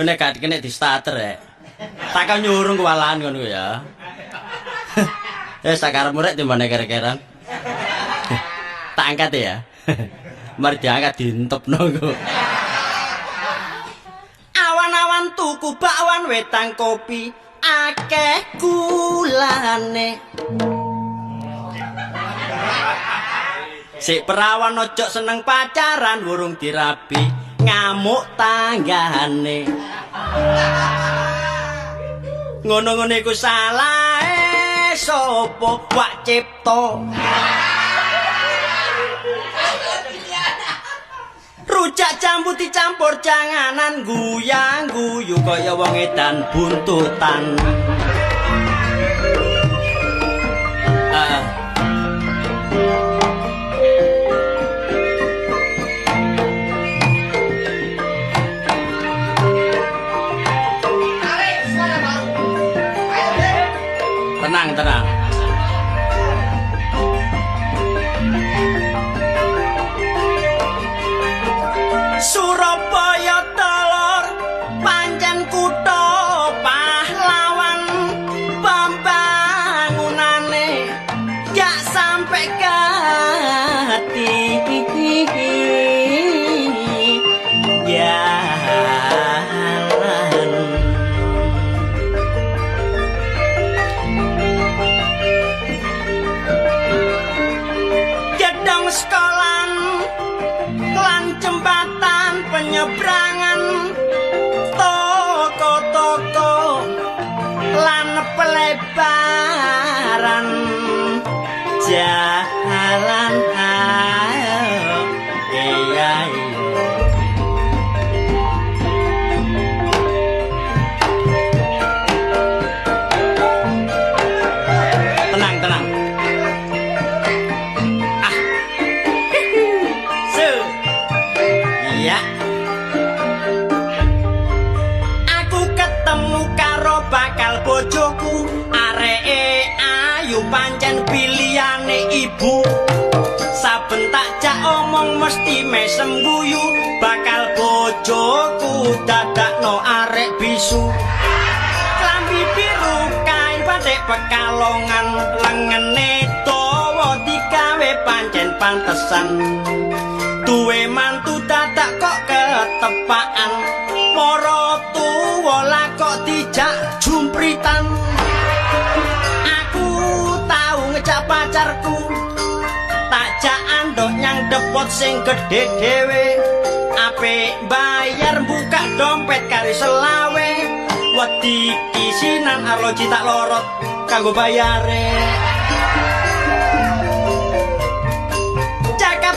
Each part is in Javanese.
Nek gak kena di starter rek. Tak nyurung kewalahan ngono ya. Sakarepmu rek timbane kere-keran. Tak angkat ya. Mari diangkat dientepno kok. Awan-awan tuku bakwan wetang kopi akeh gulane. Sik perawan ojo seneng pacaran wurung dirabi ngamuk tanggane. Ngono-ngono iku salahe sapa wak cipta. Rujak jambu dicampur janganan guyang-guyu kaya wong edan buntutan. Tenang. Surabaya telur pancen kutha pahlawan pembangunane gak sampe gati jalan gedung sekolah lan jembatan penyeberangan toko-toko lan pelebaran jalan iya. Tenang. Iya. Aku ketemu karo bakal bojoku areke ayu pancen pilihane ibu. Saben tak jak omong mesti mesem guyu bakal bojoku dadakno arek bisu. Klambi biru kain batik pekalongan lengene dawa digawe pancen pantesan. Duwe mantu dadak kok ketepaan para tuwa lah kok dijak jumpritan. Aku tau ngejak pacarku tak jak andok nyang depot sing gedhe dhewe apik bayar buka dompet kari selawe wedi isinan arloji tak lorot kanggo bayare.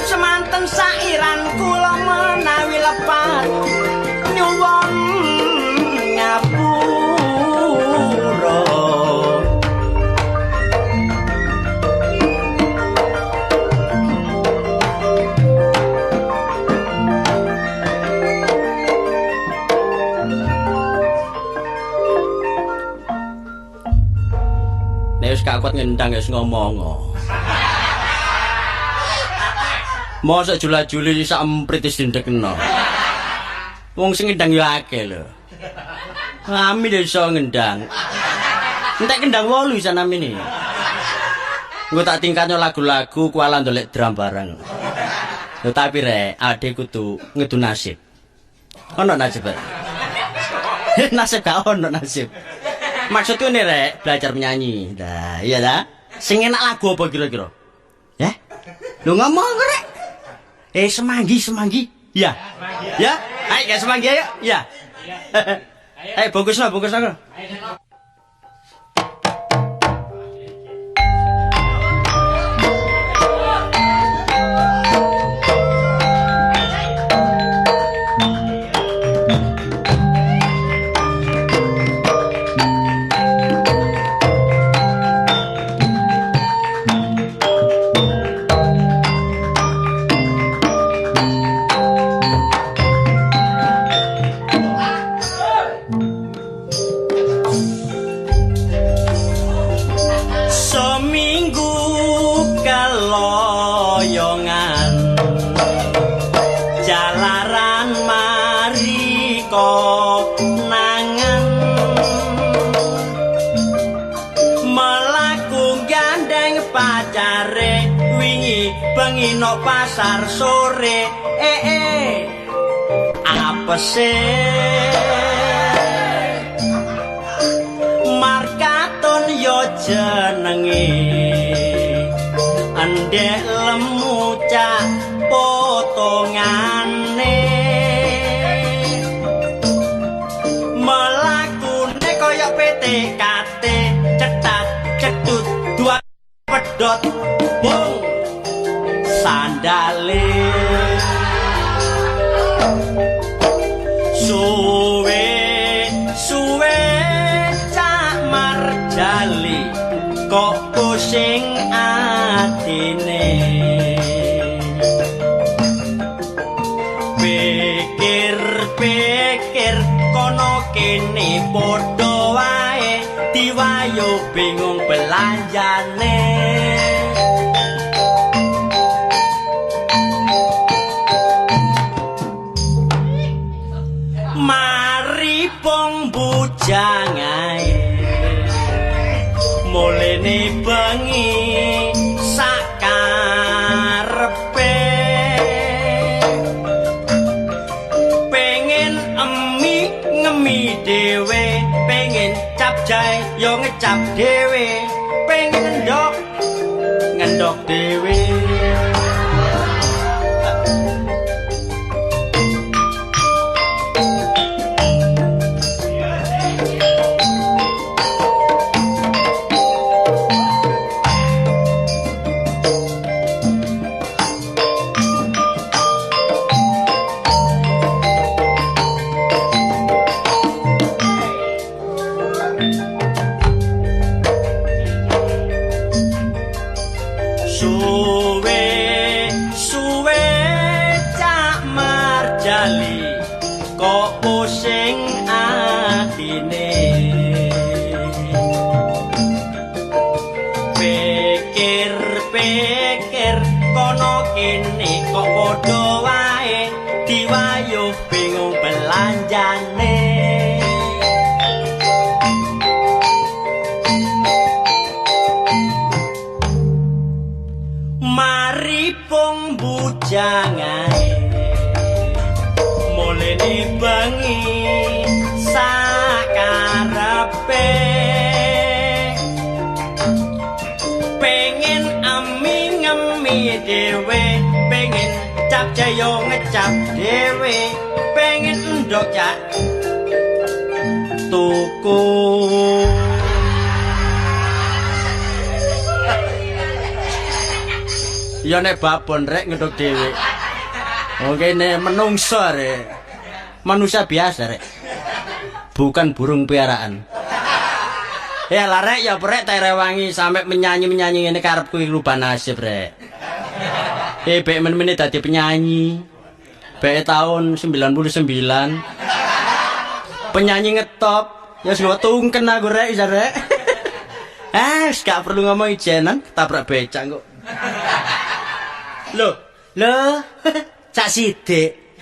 Semanten sairan kula menawi lepat nyuwun ngapura. Nek wis gak kuat ngendang wis ngomong. Mosok jula-juli sak emprit wis ndekno. Wong sing ngendang yo akeh lho. Kami iso ngendang. Entek kendang 8 isan namine. Engko tak tingkatno lagu-lagu kuala ndolek drum bareng. Lho tapi rek, ade kudu ngedu nasib. Ono nasib. Nasib gak ono nasib. Maksudku nih rek, belajar menyanyi. Nah, iya dah. Sing enak lagu apa kira-kira? Ya? Lu ngomong rek. Semanggi. Ya. Ya. Ayo gak semanggi ayo. Ya. Ayo bungkus no. pacare wingi bengi no pasar sore apa sih markaton yo jenenge andek lemu cak potongane melakune koyo PTKT cetak cedut dua pedot bung sandale suwe cak marjali kok pusing atine pikir kono kene padha wae diwayu bingung belanjane mari pong bujang ae mulene bengi sakarepe pengen ngemi dhewe pengen cap jae yo ngecap dhewe pengen ngendok dhewe suwe cak marjali kok pusing atine pikir kono kene kok padha wae diwayu bingung belanjane mari pong bujang ae mulene bengi sakarepe pengen ngemi dhewe pengen cap jayo ngecap dhewe pengen ndok cak tuku ya nek babon rek ngedok dhewe. Oke nek menungso rek. Manusia biasa rek. Bukan burung piaraan. Ya lah rek ya rek tak rewangi sampai menyanyi ngene karepku iki rubah nasib rek. Bek men-mene dadi penyanyi. Bek tahun 99. Penyanyi ngetop. Ya wis tungken aku rek isa rek. Gak perlu ngomong ijenan, ketabrak becak kok. Loh, Cak Sidik.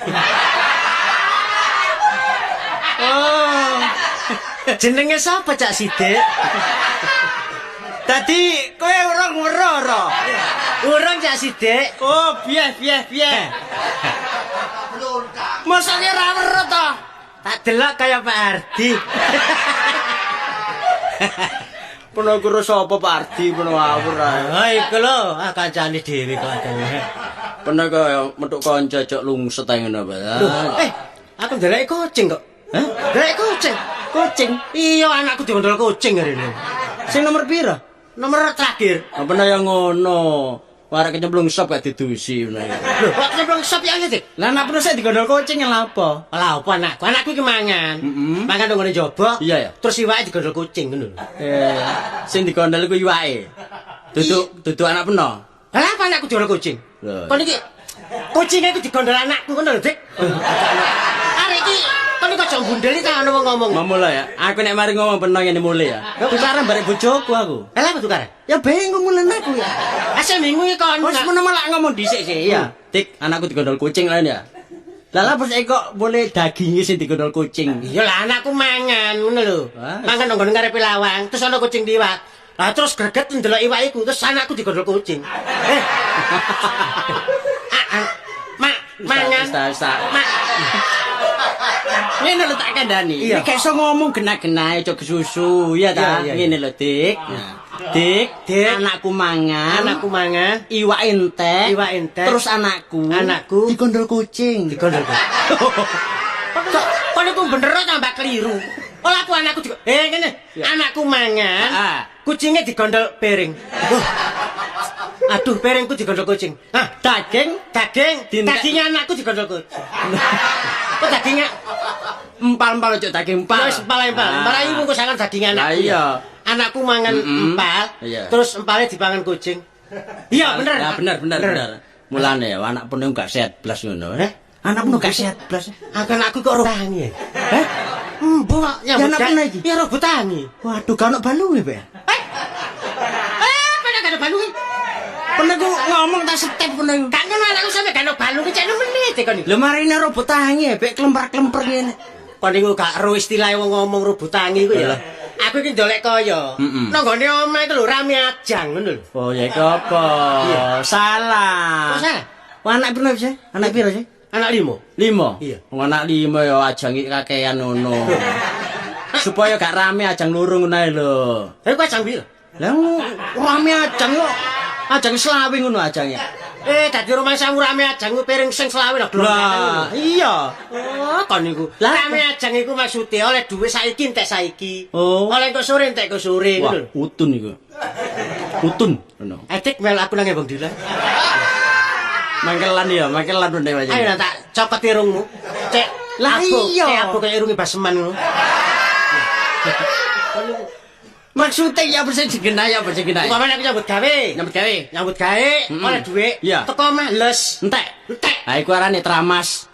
Oh. Jenenge sapa Cak Sidik? Tadi kowe urung weroro. Urung Cak Sidik. Oh, piye. Mosok ora weruh to? Tak delok kaya Pak Ardi. Peno karo sapa Pak Ardi peno awur ae. Ha iku lho, kancane dhewe kok adane. Peno kaya metuk kanca cok lungset ae ngono Pak. Aku ndeleki kucing kok. Hah? Ndeleki kucing. Kucing? Iya, anakku digondol kucing rene. Sing nomor pira? Nomor terakhir. Peno ya ngono. Warek kecemplung sop gak didusi ngono. Lho, kok kecemplung sop ya Dik? Lah nek peno sik digondol kucing lha apa? Lah apa anakku? Anakku iki mangan. Mangan nang ngene jaba. Iya ya. Terus iwake digondol kucing ngono. Sing digondol iku iwake. Duduk anak peno. Lah apa anakku digondol kucing? Kon iki kucinge iku digondol anakku ngono lho, Dik. Arek iki kon kok aja bundel iki kan ngomong. Mamula ya. Aku nek mari ngomong peno ngene mulai ya. Tukaran barek bojoku aku. Lah apa tukaran? Ya bingung mulen aku ya. Asal bingung iki kon. Wis menawa malah ngomong dhisik sih ya. Dik, anakku digondol kucing lain ya. Lah lah bos kok boleh dagingnya sing digondol kucing. Ya lah anakku mangan ngono lho. Mangan nang nggon ngarepe lawang, terus ana kucing liwat. Lah terus greget ndelok iwak iku terus anakku digondol kucing. Mangan. Mak. Ngene lho tak kandhani. Iya. Iki gak iso ngomong genah-genah cok susu, ya ta? Iya. Ngene lho, Dik. Dik, anakku mangan. Iwak entek. Terus anakku digondol kucing. Kok niku bener tambah keliru. Olah aku anakku ngene. Anakku mangan. Kucingnya digondol piring. Aduh, piringku digondol kucing. Dagingnya anakku digondol kucing. Kok dagingnya Empal-empal cok daging empal. Wis empal-empal. Marai mungko sangan daging anakku. Iya. Anakku mangan empal, terus empalnya dipangan kucing. Iya, bener. Ya bener. Mulane ya anak pun gak sehat blas ngono. Anak pun gak sehat blas. Anakku kok ora tangi. Mbok nyambut gawe iki. Ya ora tangi. Waduh, gak ono balunge, Pak. Apa gak ada balunge? Pernah ku ngomong tak step pernah. Gak ngono anakku sampe gak ono balunge cek menit kon iki. Lho marine robot tangi, Pak, klempar-klemper ngene. Kon niku gak ero istilah wong ngomong robot tangi ku ya. Aku iki ndolek kaya. Nang gone omah iku lho rame ajang ngono lho. Oh, ya iki apa? Salah. Kok salah? Anak piro sih? Anak piro sih? Anak 5. 5. Iya. Wong anak 5 ya ajang iki kakean ngono. Supaya gak rame ajang loro ngono ae lho. Lah kok ajang piro? Lah rame ajang kok. Ajang selawe ngono ajangnya. Dadi rumah sawu rame ajang ku piring sing selawe lho. Lah, iya. Oh, kon niku. Rame ajang iku maksude oleh dhuwit saiki entek saiki. Oh. Oleh kok sore entek kok sore ngono lho. Utun iku. Utun ngono. Etik mel aku nang Bang Dila. Mangkelan bener aja. Ayo tak copot irungmu. Cek. Lah iya. Cek aku kaya irunge baseman ngono. Maksudnya ya bersih digenah ya bersih genah. Umpamane aku nyambut gawe. Nyambut gawe oleh dhuwit. Teko males. Entek. Ha iku arane tramas.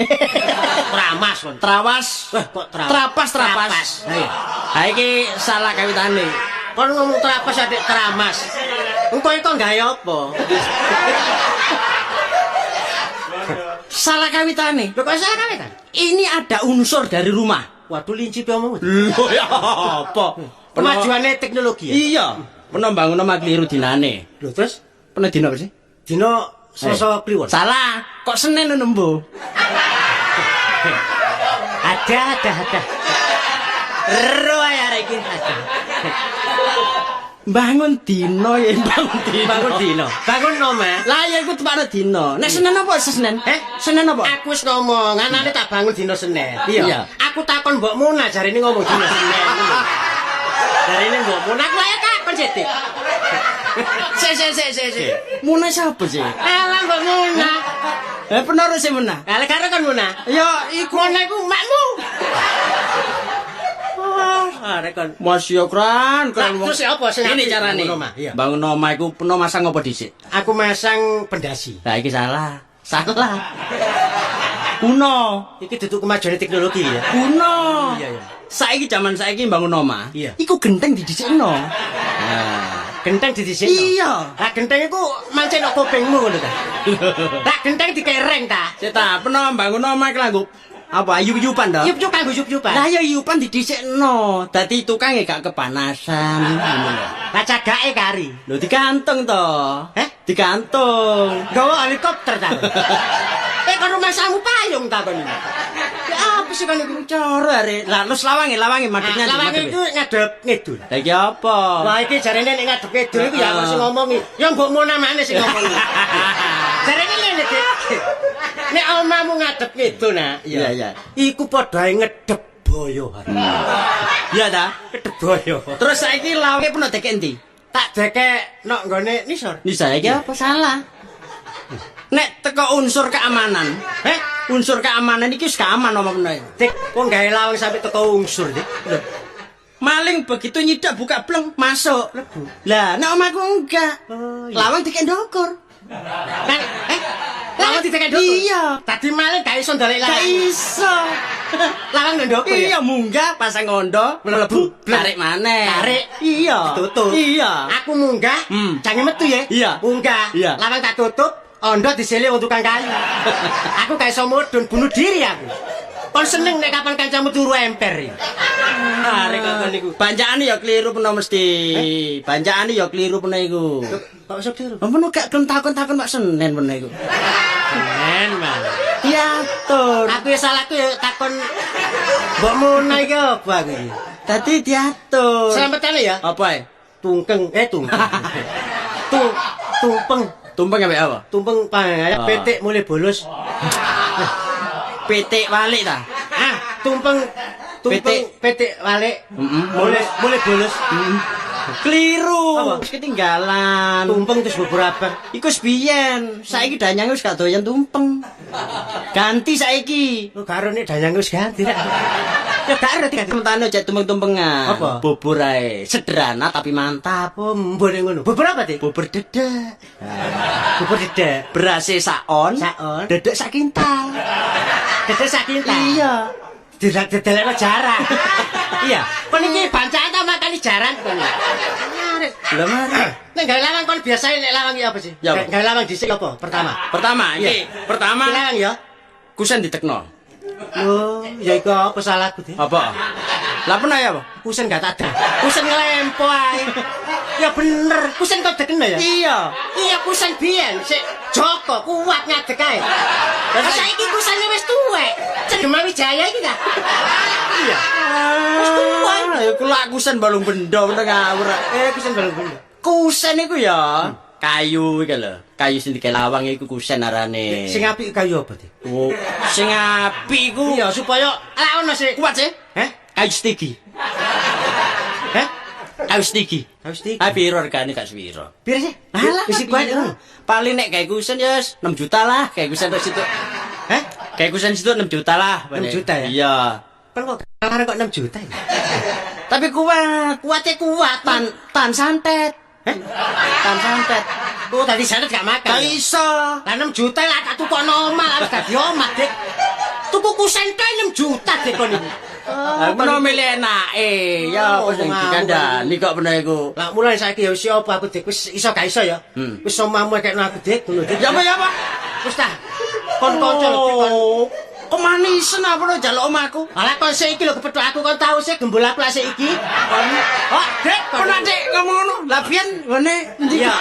Tramas kon. Trawas. Kok Trapas. Ha iki salah kawitane. Kon ngomong trapas adik tramas. Engko iku gawe apa? Salah kawitane. Lho kok salah kawitan? Ini ada unsur dari rumah. Waduh linci pe omong. Lho ya apa? Kemajuane teknologi ya? Iya. Pernah bangun omah kliru dinane. Lho terus Pernah dina apa sih? dina Selasa kliwon. Salah. Kok Senin nembo? Ada. Ero ae arek iki. Bangun dino ya Bangun nomah. Lah ya iku tepakno dino. Nek Senin apa Senin? Senin apa? Aku wis ngomong, anane tak bangun dina Senin. Iya. Aku takon mbok Muna jarine ngomong dina Senin. Jarine mbok Muna aku ayo takon sithik. Sik. Muna siapa sih? Alah mbok Muna. Penara sih Muna. Lah karo kon Muna. Ya iku Muna iku makmu. Rekon. Mas yo kran. Terus apa sing ini carane? Bangun omah iku peno masang apa dhisik? Aku masang pendasi. Lah iki salah. Kuno. Iki duduk kemajuan teknologi ya. Kuno. Iya. Saiki zaman saiki bangun omah. Iya. Iku genteng didhisikno. Nah, genteng didhisikno. Iya. Lah genteng iku mancen nang kupingmu ngono ta. Lah genteng dikereng ta. Sik ta, peno bangun omah iki lho. Apa yup-yupan to? Yup-yupan. Lah ya yupan didhisikno. Dadi tukange gak kepanasan ngono lho. Lah cagake kari. Lho digantung to. Digantung. Gawa helikopter ta. Kon rumah samu payung ta kon. Ya apa sih kon iku cara arek. Lah terus lawange madepnya. Lawange iku ngadep ngidul. Lah iki apa? Wah iki jarene nek ngadep ngidul iku ya kok sing ngomongi. Ya mbok Mona maneh sing ngomongi. Jarene ngene Dik. Nek omamu ngadep ngidul nah. Iya. Iku padha ngedep boyo. Iya ta? Ngedep boyo. Terus saiki lawange peno dekek endi? Tak dekek nok nggone nisor. Nisor iki apa salah? Nek teko unsur keamanan. Unsur keamanan iki wis gak aman omongno. Dik, kok gawe lawang sampai teko unsur, Dik. Maling begitu nyidak buka bleng masuk. Lah, nek omahku enggak. Lawang dikek ndokur. Lawang dikek ndokur. Iya. Tadi maling gak iso ndalek lawang. Gak iso. Lawang ndokur. Iya, munggah pasang ngondo, mlebu, tarik maneh. Tarik. Iya. Tutup. Iya. Aku munggah, jange metu ya. Iya. Munggah. Iya. Lawang tak tutup. Ondo diselih wong tukang kayu. Aku gak iso mudhun bunuh diri aku. Kon seneng nek kapan kancamu turu emper. Arek kok niku. Bancane ya keliru peno mesti. Bancane ya keliru peno iku. Kok iso keliru? Ampun gak gelem takon-takon Pak Senen peno iku. Senen, Mas. Diatur. Aku ya salahku ya takon Mbok Muna iki apa aku iki? Tadi diatur. Selamatane ya. Apa ya? Tungkeng, tungkeng. Tumpeng. Tumpeng apa? Tumpeng pangaya petik mulai bolos. Petik balik ta? Tumpeng petik balik. Mulai bolos. Keliru. Wis ketinggalan. Tumpeng terus beberapa. Iku wis biyen. Saiki danyang wis gak doyan tumpeng. Ganti saiki. Oh, karo nek danyang wis ganti rek. Ya gak ngerti ganti. Mentane aja tumpeng-tumpengan. Apa? Bubur ae. Sederhana tapi mantap. Oh, mbone ngono. Bubur apa, Dik? Bubur dedek. Bubur dedek. Berase sakon. Dedek sak kintal. Dedek sak kintal. Iya. Didelekno jaran. Iya. Kon iki bancaan ta makani jaran kon. Lah mari. Nek gawe lawang kon biasa nek lawang iki apa sih? Gawe lawang dhisik apa? Pertama iki. Pertama lawang ya. kusen ditekno. Loh, ya iku apa salahku, Dik? Apa? Lah pernah ya, apa? Kusen gak tak ada. Kusen ngelempo ae. Ya bener, kusen kok dekeno ya? Iya. Iya kusen biyen sik Joko kuat ngadeg ae. Lah saiki kusane wis tuwek. Cendema Wijaya iki ta? Iya. Wis tuwek. Ya kula kusen balung bendo bener ngawur. Kusen balung bendo. Kusen iku ya kayu iki lho. Kayu sing digawe lawang iku kusen arane. Sing apik kayu apa, Dik? Oh, sing apik iku Iya, supaya ala ono sih. kuat sih. Kayu stigi. Kayu stigi. Kayu stigi. Ah piro regane gak sepiro. Piro sih? Alah, wis kuat. Paling nek gawe kusen ya 6 juta lah, gawe kusen tok situ. Gawe kusen situ 6 juta lah. 6 juta ya? Iya. Kan kok kok 6 juta ya? Tapi kuatnya kuat tan santet. Tan santet. Oh, tadi santet gak makan. Gak iso. Lah 6 juta lah tak tukokno omah harus dadi omah, Dik. Tuku kusen kae 6 juta Dik kon iki. Aku no milih enake. Ya apa sing dikandani kok bener iku. Lah mulai saiki ya wis apa aku Dik wis iso gak iso ya. Wis omahmu kekno aku Dik ngono Dik. Ya apa? Wis ta. Kon kanca lho Dik kon. Kemanisen apa lo jaluk omahku? Alah kon sik iki lho kepethuk aku kon tau sik gembul aku lak sik iki. Oh, Dik, Kon Dik ngomong ngono. Lah biyen ngene endi? Iya.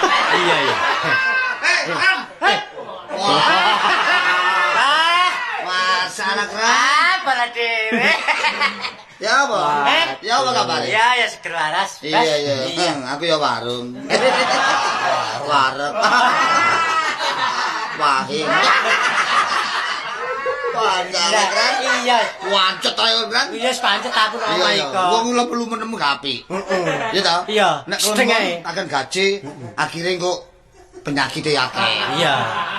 Masalah keras para dhewe. ya apa? Ya apa kabar? Ya seger waras. Iya. Aku ya warung. Wareg. Wahing. Masalah keras. Iya. Wancet ayo kan? Iya pancet aku nang omah Iya. iko. Wong kula perlu menem gapi. Iya ta? Iya. Nek Sedeng ae. akan gaji akhirnya kok penyakit akeh. Iya.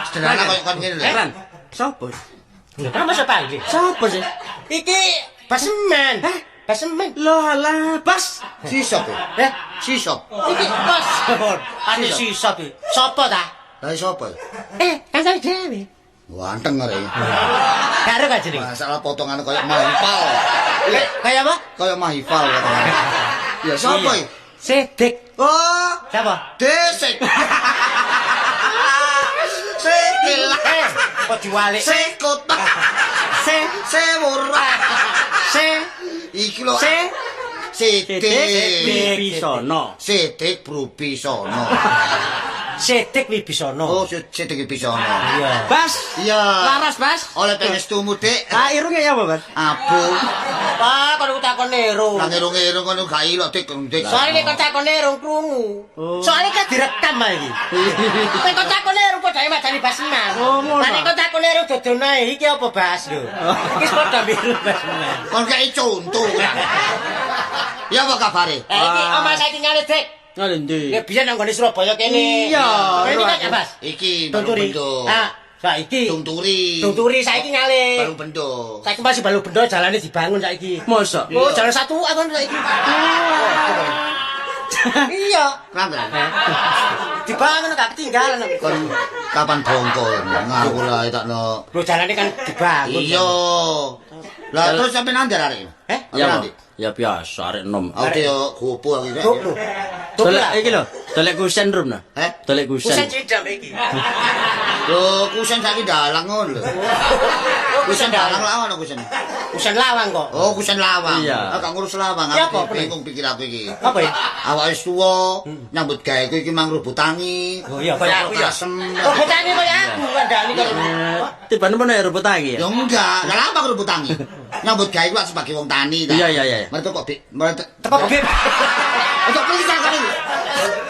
Sederhana koyo kon ngene lho. Heran. Sopo? Lho, kan masa panggil? Sopo sih? Iki Basemen. Basemen. Loh alah, Bas. Sisop. Sisop. Iki bos. Ane sisa iki. Sopo ta? Lah sapa? Kan saya dhewe. Ganteng arek. Karo gak jeneng? Masalah potongan koyo mahifal. Kayak apa? Koyo mahifal potongan. Ya sapa iki? Sedik. Oh, Siapa? desek. Sekil. Kok diwalik? Sekut. Sewur. Iki lho. Sidik. Bisono. Sidik Brubisono. Sedik Wibisono. Oh, Sidik Wibisono. Iya. Bas. Iya. Laras, Bas. Oleh pengestumu, Dik. Ah, irunge ya apa, Bas? Abu. Pak, kon takon Nero. Nang irung-irung kono gak ilok, Dik. Soale kon takon Nero krungu. Soale kan direkam ae iki. Nek kon takon Nero padha ae macane Basman. Oh, ngono. Nek kon takon Nero dodono ae iki apa Bas lho. Iki padha biru Basman. Kon kei contoh. Ya apa kabare? Iki omah saiki ngale Dik. Ngendi? Nek biyen nang gone Surabaya kene. Iya. Ini kan Bas. Iki Tunturi. Bendo. Ah, saiki. Tunturi. Tunturi saiki ngale. Baru bendo. Saiki masih balu bendo jalane dibangun saiki. Masa? Oh, jalan satu akon saiki. Iya. Kenapa? Dibangun gak ketinggalan. Kon kapan bongko ngaku lah takno. Lho jalane kan dibangun. Iya. Lah terus sampe nang ndi arek? Ya, ya biasa arek enom. Oke yo gopo iki. Lho. Dolek iki lho, dolek kusen rum nah. Dolek Kusen kusen. cidam iki. Lho kusen saiki dalang ngono lho. Oh, Kusen barang lawang kusen. Kusen lawang kok. Oh, kusen lawang. Iya. Gak ngurus lawang. Ya, Aku apa, bingung pikir aku iki. Apa ya? Awak wis tuwa, nyambut gawe iki mang rubuh tangi. Oh iya kaya aku ya. Asem. Oh betane kaya aku kandhani kok. Tiba mana ya rumput lagi Ya ya? enggak, lah lama aku rubuh tangi. Nyambut gawe kuwi sebagai wong tani ta. Iya, iya, iya. Mereka kok mereka Teko bib. Ojo pisah kan iki.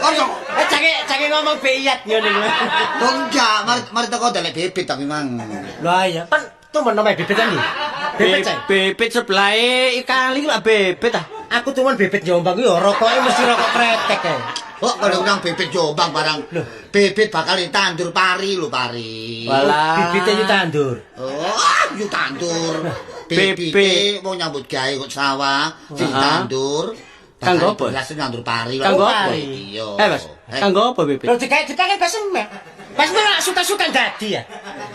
Ojo. Cake ngomong beyat ngene lho. Oh enggak, mari teko delek bibit tapi mang. Lah iya, kan tuh namanya bibit kan iki. Bibit cai. Bebet sebelah kali lah bebet ah. Aku cuman bibit Jombang yo rokoke mesti rokok kretek kae. Oh, kalau orang bibit Jombang barang. Bibit bakal ditandur pari lho, pari. Walah. Bibite iki tandur. Oh, yo tandur. Bibit. Bibit mau nyambut gawe kok sawah, ditandur. Kanggo apa? Jelas nyambut pari. Kanggo lah. apa? Iya. Mas, kanggo apa bebet? Lho dikae kan basem. Basem suka-suka dadi ya.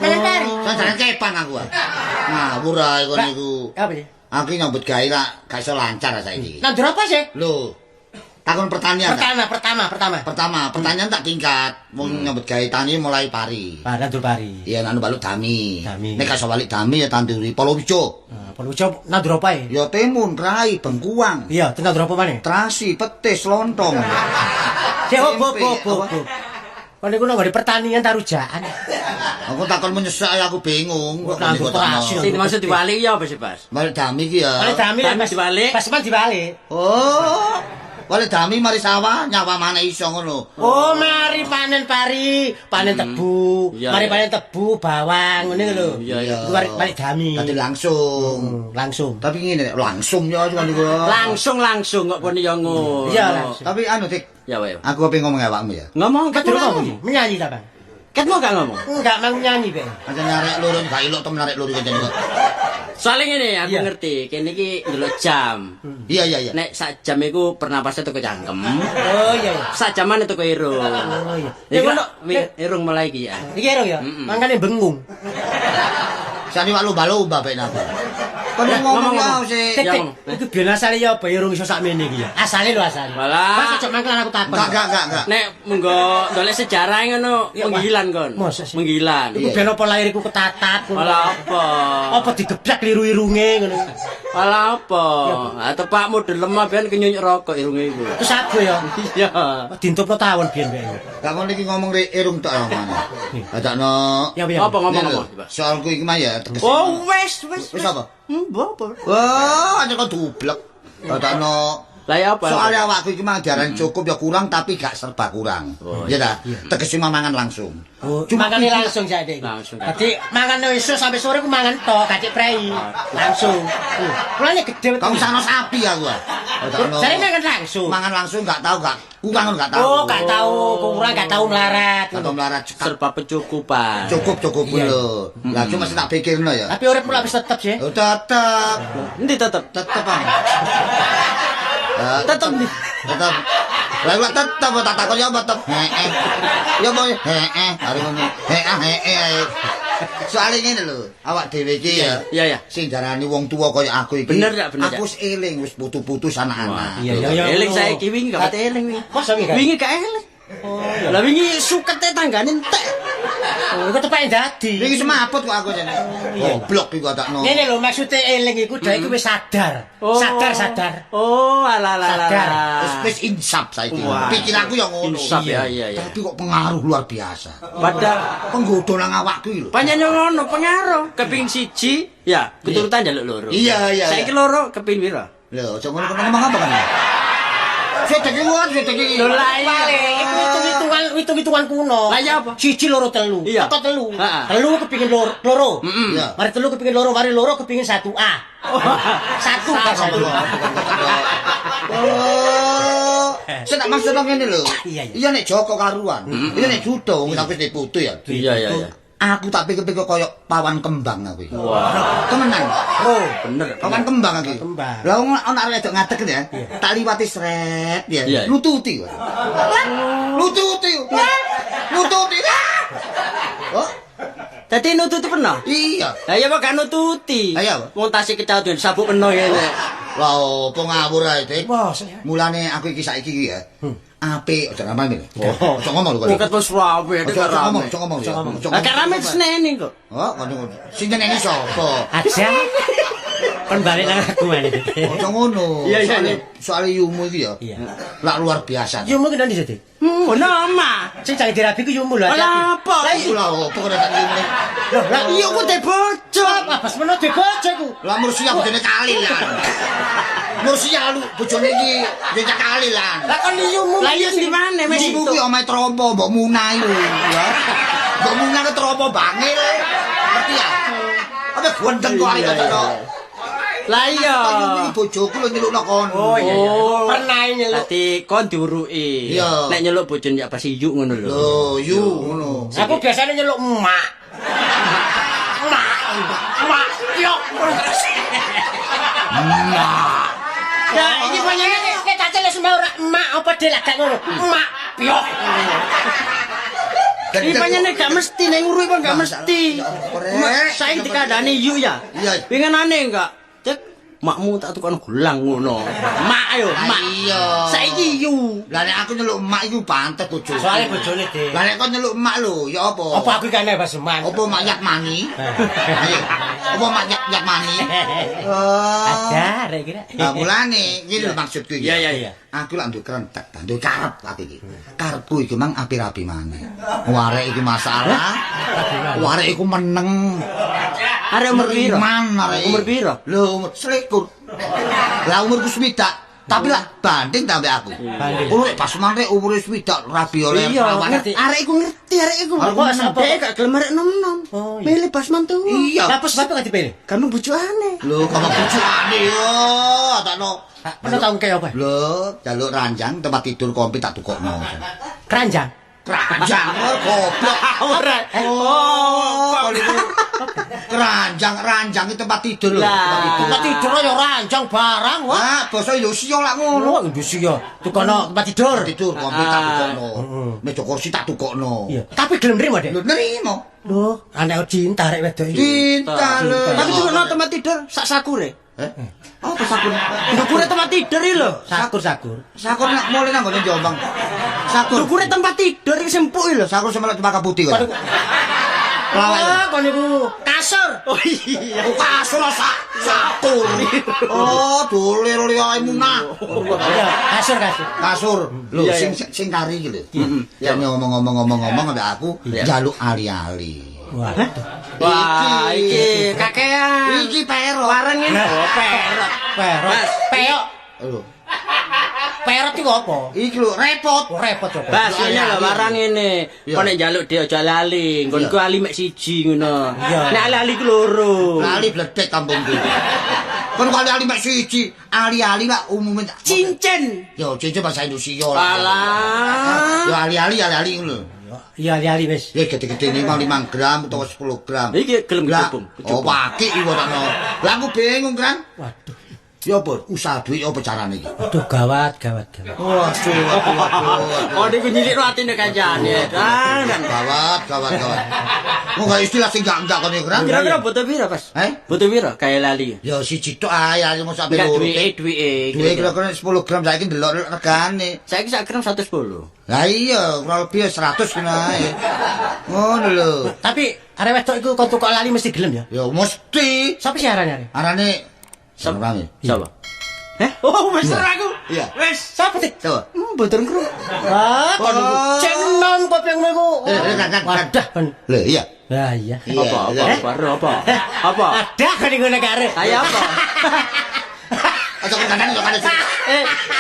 Mangan pari. Sanjane kepan aku. Ngawur ae kon niku. Apa ya? Aku nyambut gawe lah gak iso lancar saiki. Nandur apa sih? Lho. Takon pertanian. Pertama. Pertanian tak tingkat. Mau nyambut gawe tani mulai pari. Nandur pari. Iya, anu balut dami. Dami. Nek iso balik dami ya tanduri palawija. Perlu coba nandur apa ya? Ya timun, rai, bengkuang, Iya, nandur apa maneh? terasi, petis, lontong. Bo. Kon niku nang pertanian tarujaan. Aku takon menyesak aku bingung. Kok Nganggo niku takno. terasi. Sing maksud dibalik ya apa sih, Bas? Balik dami ki ya. Balik dami Dami dibalik. Pas dibalik. Oh. Balik dami mari sawah nyawa mana iso ngono. Oh, mari panen pari, panen tebu, Iya, mari iya. panen tebu, bawang, ngene lho. Iya, iya. Iku balik dami. Tadi langsung. Langsung. Tapi ngene langsung ya cuma niku. Langsung kok kon yo ngono. Iya, langsung. Tapi anu Dik, Ya wae. aku pengen ngomong awakmu ya. Ngomong Kedur kedur apa iki? Menyanyi ta, Bang? Ket mau gak ngomong? Enggak, mang nyanyi, Bang. Aja nyarek lurun gak ilok tem narik lurun kene kok. Soalnya ngene aku Iya. ngerti, kene iki ndelok jam. Iya. Nek sak jam iku pernapasnya teko cangkem. Oh iya. Sak jaman teko irung. Oh iya. Iki Nek irung mulai iki ya. iki ero ya. Mangkane bengung. Sani wak lumba-lumba bae napa. Kon ngomong ya sih. Tek, Ya, tek. ngomong. Iku biyen asale ya apa irung iso sakmene iki ya. Asale lho asale. Walah. Pas aja mangkel aku takon. Enggak. Nek menggo dolek sejarah ngono Ya, menggilan kon. Masa sih? Menggilan. Iku ben apa lahir iku ketatat. Walah apa? Apa digeblak liru irunge ngono. Walah apa? Ah tepak model lemah ben kenyunyuk rokok irunge iku. Terus apa ya? Iya. Dintupno tawon biyen bae. Gak kon iki ngomong rek irung tok mana. Adakno Ya piye? Apa ngomong? soalku iki mah ya teges. Oh, wes. Wis apa? Apa? Wah, aja kok dublek. Adakno Lah ya apa? soalnya awakku iki mah diarani cukup ya kurang tapi gak serba kurang. Ya ta? Tegese mangan langsung. Oh, mangane langsung saiki. Langsung. Dadi mangan iso sampai sore ku mangan tok, gak prei. Langsung. Kulane gede. Kau sana sapi aku. Adakno. Jare mangan langsung. Mangan langsung gak tahu gak kurang gak tahu. Oh, gak tahu, kurang gak tahu melarat. Gak tahu melarat cekak. Serba pencukupan. Cukup Iya. lho. Lah cuma sih tak pikirno ya. Tapi urip mulai wis tetep sih. Oh, tetep. Endi tetep? Tetep ah. Tetep nih. Tetep. Lah kok tetep tak takon ya tetep. Heeh. Ya boy. Heeh. Hari ngono. Heeh. Soale ngene lho, awak dhewe iki ya. Iya, iya. Sing darani wong tuwa kaya aku iki. Bener gak, bener Aku wis eling wis putus-putus anak-anak. Iya. Eling saiki wingi gak pati eling wingi. Masa wingi gak? Wingi gak eling. Oh, lah wingi sukete tanggane entek. Oh, iku tepake dadi. Iki semaput kok aku jane. Goblok iku takno. Ngene lho maksude eling iku dhek iku wis sadar. Sadar. Oh, ala. Wis insap saiki. Wah. Pikiranku ya ngono. Insap ya, iya. Tapi kok pengaruh luar biasa. Padahal Penggoda nang awakku iki lho. panjenengan ngono pengaruh keping siji ya keturutan njaluk loro. Iya. Saiki loro keping pira? Lho, aja ngono ngomong apa kan? Sedeki. Lho lah iya. Iku hitung-hitungan kuno. Lah iya apa? Siji loro telu. Iya. Kok telu? Heeh. Telu kepingin loro. Iya. Mari telu kepingin loro, mari loro kepingin 1A. Satu kan satu. Oh. Saya tak maksud ngene lho. Iya. Iya nek Joko karuan. Iya nek Judo wong sampe diputu ya. Iya. Aku tak pikir-pikir koyo pawan kembang aku iki. Wah, Temenan. Oh. bener. Pawan kembang iki. Kembang. Lah wong ana arek wedok ngadeg ya. Tak liwati sret ya. Iya. Lututi kok. Lututi. Oh, Dadi nututi peno. iya. Lah ya kok gak nututi. Lah iya apa? Wong tasih kecaut sabuk peno ngene. Lah opo ngawur ae, Dik? Wah, Mulane aku iki saiki iki ya. Apik aja ngomong iki. Aja ngomong lho kok. Bukan wis rawe Aja ngomong, aja ngomong. Lah rame seneni kok. Oh, ngono. Sing nyeneni sapa? Aja. Kon balik nang aku mana. Aja ngono. Iya, iya. Soale yumu iki ya. Iya. Lah luar biasa. Yumu ki ndi Dik? Ono omah. Sing jange dirabi ku yumu lho. Lah apa? Lah opo kok ora yumu. Lah Iya ku te bojo. apa pas meno de bojoku. Lah Mursia bojone kali lan. Mursia lu bojone iki dia kali lan. Lah kon yumu. Lah iya di mana wis Ibu kuwi omahe trompo mbok munai lho. Ya. Mbok munai ke trompo bangil. Ngerti ya? Apa gondeng kok arek kok. Lah iya. Iki bojoku lho nyelukno kono. Oh iya. Pernah nyeluk. Dadi kon diuruki. Iya. Nek nyeluk bojone ya pas iyu ngono lho. Lho, yu ngono. Aku biasanya nyeluk emak. Emak. Yo. Ya iki panjenengan nek tak celek semua ora emak apa dhewe gak ngono. Emak. Piok. Iki pancene gak mesti nek ngurui kok gak mesti. Saiki dikandani yu ya. Iya. Pingenane enggak? Cek makmu tak tukang gulang ngono. Mak ayo, mak. Iya. Saiki yu. Lah nek aku nyeluk emak iku pantes bojoku. Soale bojone Dik. Lah nek kon nyeluk emak lho, ya apa? Apa aku kan Pak Seman? Apa mak yak mani? Ayo. Apa mak yak mani? Oh. Ada rek kira. Nah, mulane iki lho maksudku iki. Iya, iya. Aku lak nduk krentek, nduk karep aku iki. Karepku iki mang api-api maneh. Warek iki masalah. Warek iku meneng. Arek umur piro? Man, arek. Umur piro? Lho, umur 21. Lah umurku 20. Tapi lah banding ta mbek aku. Banding. Kulo pas maneh umure 20 rabi oleh Iya, perawan. ngerti. Arek iku ngerti, arek iku. Arek Kok meneng. sampe gak gelem arek nom-nom. Oh, iya. Milih pas mantu. Iya. Lah pas bapak gak dipilih? Kamu bojone. Lho, kok bojone yo, takno. Pernah tau ke apa? Lho, jaluk ranjang tempat tidur kompi tak tukokno. Keranjang. Keranjang goblok. Ora. Oh, ranjang itu tempat tidur lho. Tempat tidur ya ranjang barang wah. Ah, basa Indonesia lak ngono. Oh, Indonesia. Tukono tempat tidur. Tidur kompi tak tukokno. Meja kursi tak tukokno. Iya. Tapi gelem nrimo, Dek. Lho nerimo. Loh, anak cinta rek wedok iki. Cinta lho. Tapi tukokno tempat tidur sak sakure. Apa sakun? Dukure tempat tidur iki lho. Sakur-sakur. Sakun nak mulai nang ngene Jombang. Sakun. Dukure tempat tidur iki sempuk iki lho. Sakun sama cempaka putih kok. Oh, kon niku kasur. Oh iya. Kasur sakun. Oh, dolir liya munah. Iya, kasur. Kasur. Lho Iya, sing kari iki lho. Ya ngomong-ngomong ambek aku jaluk ali-ali. Wah. Wah, iki kakean. Iki pero. Wareng ini. Oh, perot. Perot. Peok. Lho. Perot iku apa? Iki lho repot. Oh, repot coba. Bas, ini lho warang ini. Iya. Kok nek njaluk dia aja lali. Nggonku ali mek siji ngono. Iya. Nek ali ku loro. Lali bledek kampungku. Kon kali-ali mek siji, ali-ali lah umume Cincin. yo cincin bahasa Indonesia lah. Alah. Yo ali-ali ngono. Iya, ali wis. Ya gede-gede ini 5 gram atau 10 gram. Iki gelem Lah, kecubung. oh pakik iku takno. Lah aku bingung kan. Waduh. Ya apa usaha duit apa carane iki? Aduh gawat. Waduh. Oh niku nyilikno atine kancane. Dan. Gawat. Mau gak istilah sing enggak kon iki kan? Kira-kira butuh piro, Pas? Butuh piro kaya lali? Ya siji tok ae ali mosok sampe Enggak loro. duwe. Duwe kira-kira 10 gram saiki ndelok regane. Saiki sak gram 110. Lah iya, kurang lebih 100 kena ae. Ngono lho. Tapi arek wedok iku kon tukok lali mesti gelem ya. Ya mesti. Sapa sih arane? Arane Sapa? Sampai. Sapa? Oh, wis aku. Iya. Wis. Sapa sih? Coba. Boten kru. Wah, kon niku cenom kopeng niku. Kan. Wadah kon. Lho iya. Lah iya. Apa? Apa? Ada kan niku nek arek. Kayak apa? Aja kan kanan yo kan.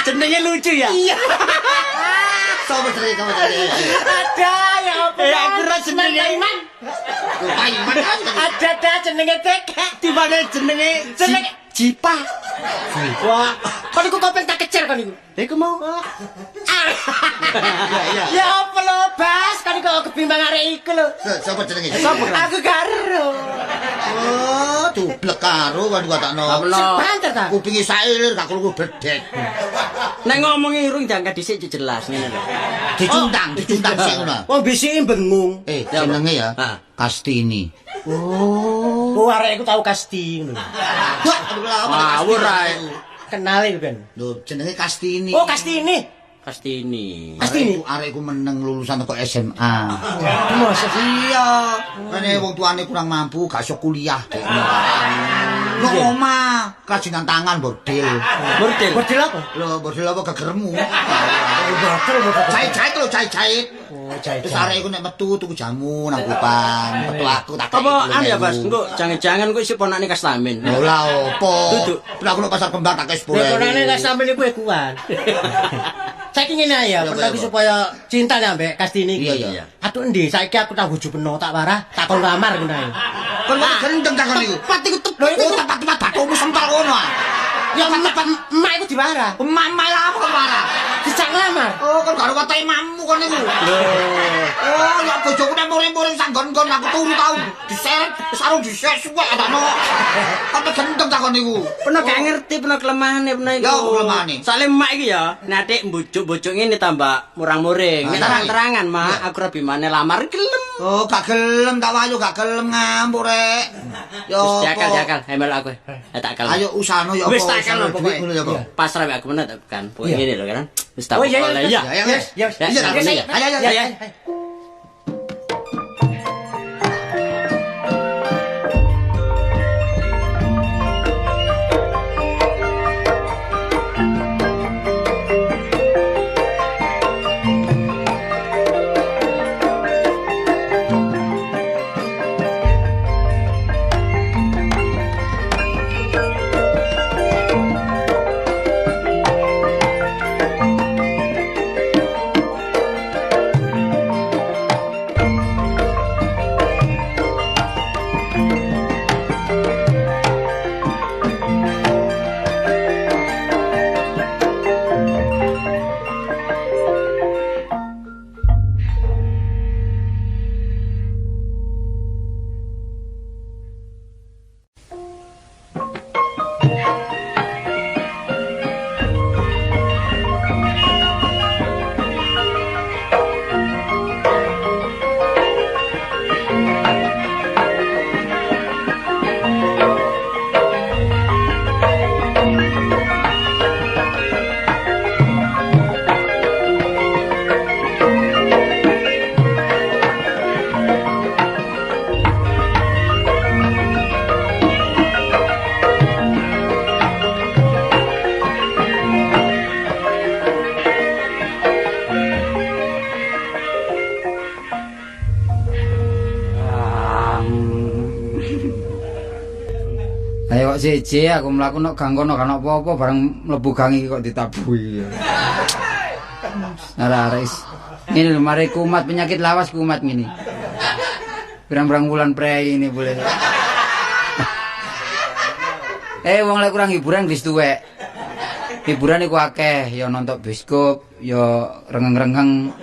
Jenenge lucu ya? Iya. Coba tadi. Ada ya apa? Aku ra jenenge. Iman. Ada dah jenenge tekek. Timbane jenenge Jipa. Wah, kon niku kopeng tak kecer kon niku. Iku mau. Ya apa lo, Bas? Kan kok kebimbang arek iku lho. Coba jenenge. Aku karo. Oh, dublek karo kan gua takno. Sebanter ta? Kupingi sailir gak krungu bedek. Nek ngomongi irung jangka dhisik jelas ngene lho. Dicundang sik ngono. Wong bisiki bengung. Jenenge ya. Heeh. Kastini. Oh, arek iku tau kasti ngono. Ngawur ae. kenali Ben. Lho jenenge Kastini. Oh, Kastini. Kastini. Arekku meneng lulusan kok SMA. Masa Iya. Kene wong tuane kurang mampu, gak iso kuliah dekne. Nang omah, kerajinan tangan bordil. bordil apa? Lho, bordil apa gegermu? Bordil. Jahit-jahit lho, jahit-jahit. Oh, jahit. Terus arek iku nek metu tuku jamu nang Kupang, metu aku tak Apa anu ya, Bas? Engko jangan-jangan kowe isi ponakne Kastamin. Lha opo? Duduk. Aku nang pasar kembang tak kes 10.000. Ya konane gak sampe niku ekuan. Saiki ngene ya, perlu supaya cinta ambek Kastini iki. Iya. Atuh endi saiki aku tak bojo peno tak parah, tak kon kamar ngono ae. Kon kok gendeng takon niku. Tepat iku tepat. Oh, tepat batumu sempal ngono ah. Ya emak iku diwarah. Emak lah apa marah? Dijak nglamar. Oh, kon karo watehe mammu kon niku. Oh, ya bojoku nek muring-muring sanggon-gon aku turu tau diseret, sarung diseret suwek adakno. Kok gendeng takon niku. Pernah gak ngerti pernah kelemahannya pernah itu. Ya, kelemahannya. Soalnya emak iki ya, nanti mbujuk-bujuk ini tambah murang-muring. Nek terang-terangan mak, aku rabi mana lamar gelem. Oh, gak gelem tak wayu gak gelem ngampur rek. Yo. Wis diakal, emel aku. Tak akal. Ayo usahno ya apa. Wis tak akal usahno pokoke. duit ngono ya apa. Pasrah mek aku meneh kan. Pokoke ngene lho kan. Wis tak Oh iya. oleh ya. Ya, Yes. Iya, ayo. Ayo kok siji aku mlaku nek gang kono kan apa-apa bareng mlebu gang iki kok ditabuhi. Arek-arek. Ini lho mari kumat penyakit lawas kumat ngene. Pirang-pirang bulan prei ini boleh. Wong lek kurang hiburan wis tuwek. Hiburan iku akeh, ya nonton bioskop, ya rengeng-rengeng,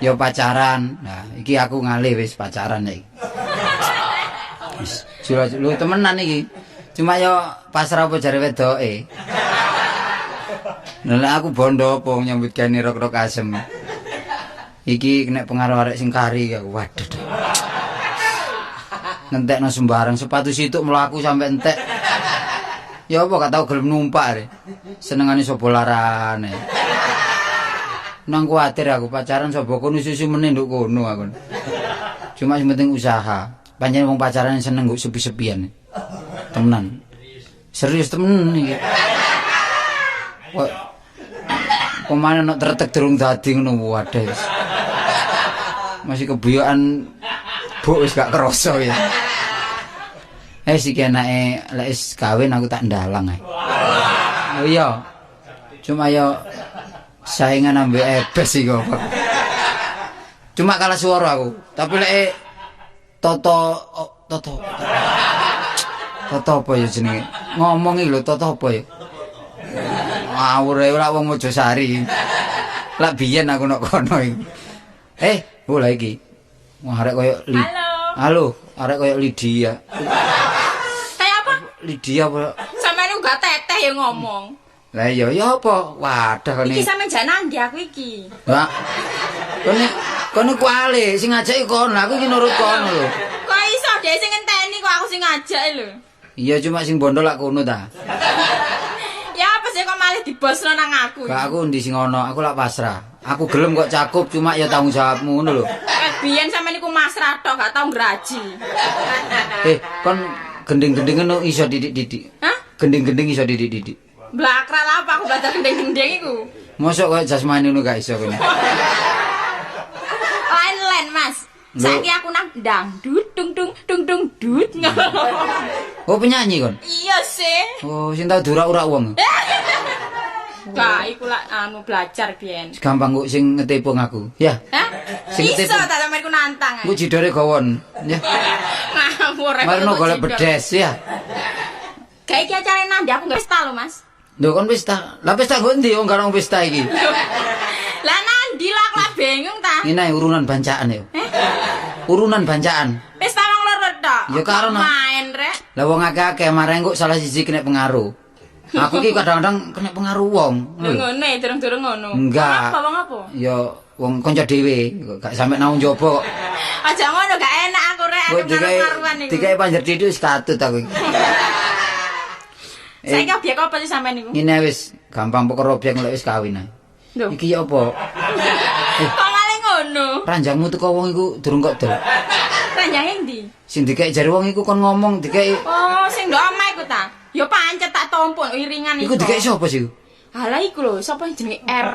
ya pacaran. Nah, iki aku ngalih wis pacaran iki. Wis lu temenan iki. Cuma yo pasrah apa jare wedoke. Lah aku bondo apa nyambut gawe rok-rok asem. Iki kena pengaruh arek sing kari aku. Waduh. Ngentekno sembarang sepatu situk mlaku sampe entek. Ya apa gak tau gelem numpak re. Senengane sapa larane. Nang kuwatir aku pacaran sapa kono susu meneh nduk kono aku. Cuma sing penting usaha. Pancen wong pacaran seneng nggo sepi-sepian. Temenan. Serius temen iki. Kok pemane nek tretek durung dadi ngono waduh. Masih kebiyokan buk wis gak kerasa ya. Iki anake lek wis kawin aku tak ndalang ae. Oh iya. Cuma yo saingan ambek ebes iki kok. Cuma kalah suara aku. Tapi lek Toto apa ya jenenge? Ngomong iki lho Toto apa ya? Ngawur ae ora wong Mojosari. Lah biyen aku nek kono iki. Bola iki. Wah arek koyo Halo, arek koyo Lydia. Kayak apa? Lydia apa? Sampeyan gak teteh ya ngomong. Lah iya ya apa? Wadah kene. Iki sampeyan janan ndi aku iki. Lah. Kene kuali sing ngajak kono, aku iki nurut kono lho. Kok iso dhek sing ngenteni kok aku sing ngajak lho. Iya cuma sing bondo lak kono ta. Ya apa sih dibosno nang aku. Gak aku ndi sing ono, aku lak pasrah. Aku gelem kok cakup cuma ya tanggung jawabmu ngono lho. Biyen sampeyan niku masrah tok gak tau ngraji. Kon gending-gendingen no iso didik-didik. Hah? Gending-gending iso didik-didik. Blakral apa aku belajar gendeng-gendeng iku. Mosok kok jasmani ngono gak iso kene. Lain-lain, Mas. Saiki aku nang dangdut dung dung dung dung dut. Oh penyanyi kon? Iya sih. Oh sing tau durak-urak wong. Gak, iku lak belajar biyen. Gampang kok sing ngetepung aku. Ya. Hah? Sing Iso ketepung. ta sampeyan ku nantang. Ku jidore gawon. Ya. Ngawur. Marno golek bedes ya. Kayak iki acara nang aku gak pesta lho, Mas. Lho kon pesta. Lah pesta kok endi wong karo pesta iki? Lah nandi lah aku lah bingung ta. Ini urunan bancaan ya. Urunan bancaan. Pesta wong loro tok. Ya karo no. Main rek. Lah wong akeh-akeh mareng kok salah siji kena pengaruh. Aku ki kadang-kadang kena pengaruh wong. Lho ngono durung-durung ngono. Enggak. Wong apa? Ya wong kanca dhewe, gak sampe nang njaba kok. Aja ngono gak enak aku rek Kok karo-karuan iku. dikai panjer titik wis katut aku. Saiki obyek apa sih sampean niku? Ngene wis gampang perkara obyek lek wis kawin ae. Lho. Iki ya apa? Kok malah ngono? Ranjangmu teko wong iku durung kok dol. Ranjange ndi? Sing dikek jare wong iku kon ngomong dikek Oh, sing ndok omah iku ta. Ya pancet tak tompon iringan iku dikek sapa sih? Halah iku lho, sapa jenenge R.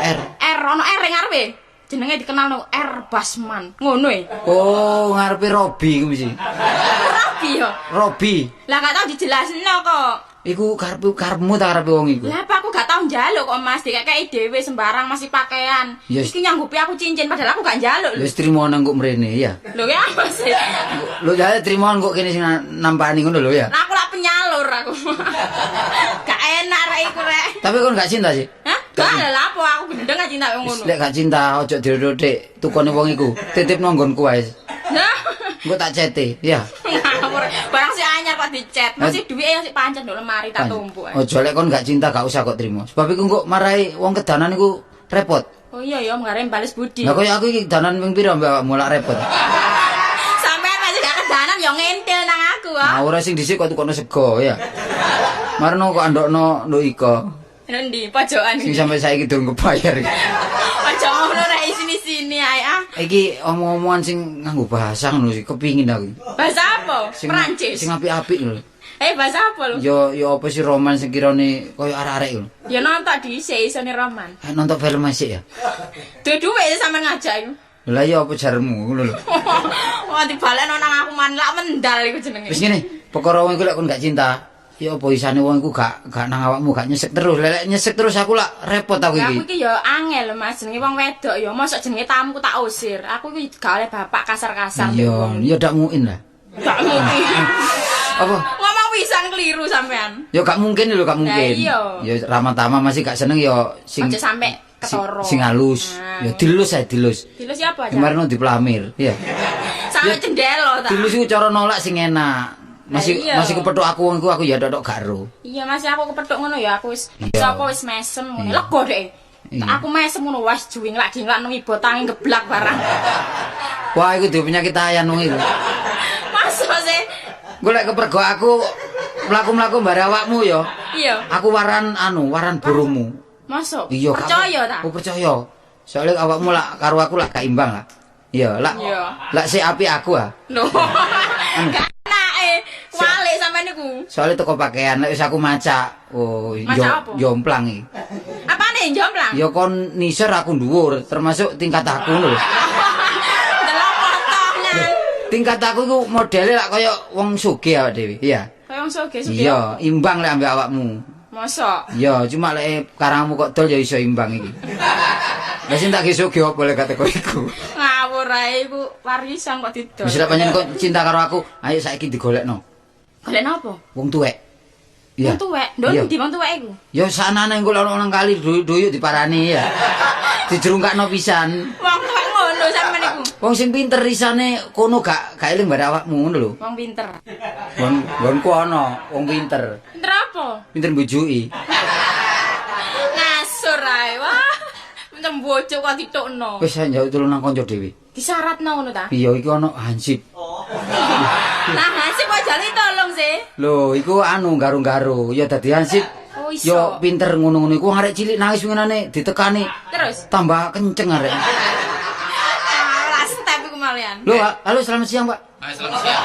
R. R ono R ing ngarepe. Jenenge dikenal no R Basman. Ngono e. Oh, ngarepe Robi ku mesti. Rabi yo. Robi. Lah gak tau dijelasno kok. Iku karepmu ta karepe wong iku? Lah apa aku gak tau njaluk kok Mas, dikekeki dhewe sembarang masih pakaian. Yes. Iki nyanggupi aku cincin padahal aku gak njaluk lho. Wis trimo nang kok mrene ya. Lho ya apa sih? Lho jare trimo kok kene sing nampani ngono lho ya. Lah aku lak penyalur aku. Gak enak rek iku rek. Tapi kon gak cinta sih? Hah? Gak lah apa aku gendeng gak cinta wong ngono. Lek gak cinta ojo dirodok tukone wong iku. Titipno nggonku wae. Nah. Engko tak cete, ya. Ngawur. Barang si anyar kok dicet, masih duwike sik pancet nduk lemari tak tumpuk ae. Ojo lek kon gak cinta gak usah kok trimo. Sebab iku engko marai wong kedanan iku repot. Oh iya ya ngarep bales budi. Lah koyo aku iki danan ping pira mbak awakmu lak repot. Sampeyan masih gak kedanan ya ngentil nang aku ah. Nah, ora sing dhisik kok tukono sego ya. Marno kok andokno nduk iko. Endi pojokan Sing iki. sampe saiki durung kebayar iki. Aja ngono rek sini-sini ae ah. Iki omong-omongan sing nganggo bahasa ngono sih kepingin aku. Bahasa apa? Prancis. Sing apik-apik lho. Bahasa apa lho? Yo apa sih roman sing kirane koyo arek-arek lho. Ya nonton dhisik isone roman. Nonton film sik ya. Duwe sampean ngajak iku. Lah ya apa jarmu ngono lho. Wah dibalekno nang aku man lak mendal iku jenenge. Wis ngene, perkara wong iku lek kon gak cinta, ya apa isane wong iku gak nang awakmu gak nyesek terus. Lek nyesek terus aku lak repot aku Aku iki. iki ya angel lho Mas, jenenge wong wedok ya mosok jenenge tamuku tak usir. Aku iki gak oleh bapak kasar-kasar. Iya, ya dak muin lah. Gak mungkin. Apa? Ngomong pisan keliru sampean. Ya gak mungkin lho, gak mungkin. Lah, iya. Ya ramah-tamah masih gak seneng ya sing Aja sampe ketara. sing halus. Nah, Ya dilus ae dilus. Dilus siapa aja? Kemarin dipelamir, ya. Sampe cendelo ta. Dilus iku cara nolak sing enak. Masih Lah, iya. masih kepethuk aku wong iku aku ya tok gak ero. Iya Mas, aku kepethuk ngono ya aku wis Iya. sapa wis mesem ngono. Iya. Lega dek. Iya. Aku mesem ngono wis juwing lak nang ibu tangi geblak barang. Wah, iku duwe penyakit ayan wong iku. Masa sih? Golek kepergok aku mlaku-mlaku bare awakmu ya. Iya. Aku waran waran burungmu. Masuk. Iya, Percaya ta? Aku percaya. Soalnya awakmu lak karo aku lak gak imbang lah. Iya, lak. Iya. Lak sik apik aku ah. Lho. Gak enake. Walik sampean niku. Soalnya toko pakaian lek wis aku macak. Oh, Macak apa? jomplang iki. Apane jomplang? Ya kon nisor aku dhuwur, termasuk tingkat aku lho. Delok potongan. Tingkat aku iku modele lak kaya wong sugih awak dhewe. Iya. Kaya wong sugih-sugih. Iya, imbang lek ambek awakmu. Mosok. Iya, cuma lek karangmu kok dol ya iso imbang iki. Lah sing tak gesuk apa lek kate kowe iku. Ngawur ae iku warisan kok didol. Wis lek pancen kok cinta karo aku, ayo saiki digolekno. Golek napa? Wong tuwek. Iya. Wong tuwek. Ndon Iya. ndi wong tuwek iku? Ya sanane engko lek nang kali duyuk diparani ya. Dijerungkakno pisan. Wong tuwek ngono sampean iku. Wong sing pinter risane kono gak eling bare awakmu ngono lho. Wong pinter. Nggonku ana wong pinter. Pinter apa? Pinter mbujuki. Ngasur ae. Wah. Pinter mbojok kok ditukno. Wis njaluk tulung nang kanca dhewe. Disyaratno ngono ta? Iya iki ana hansip. Lah hansip kok jali tolong sih. Lho, iku garung-garu. Ya dadi hansip. Oh iso. Yo pinter ngono-ngono iku arek cilik nangis winginane ditekani Terus. tambah kenceng arek. Alas tapi kemalian. Lho, halo selamat siang, Pak. Selamat siang.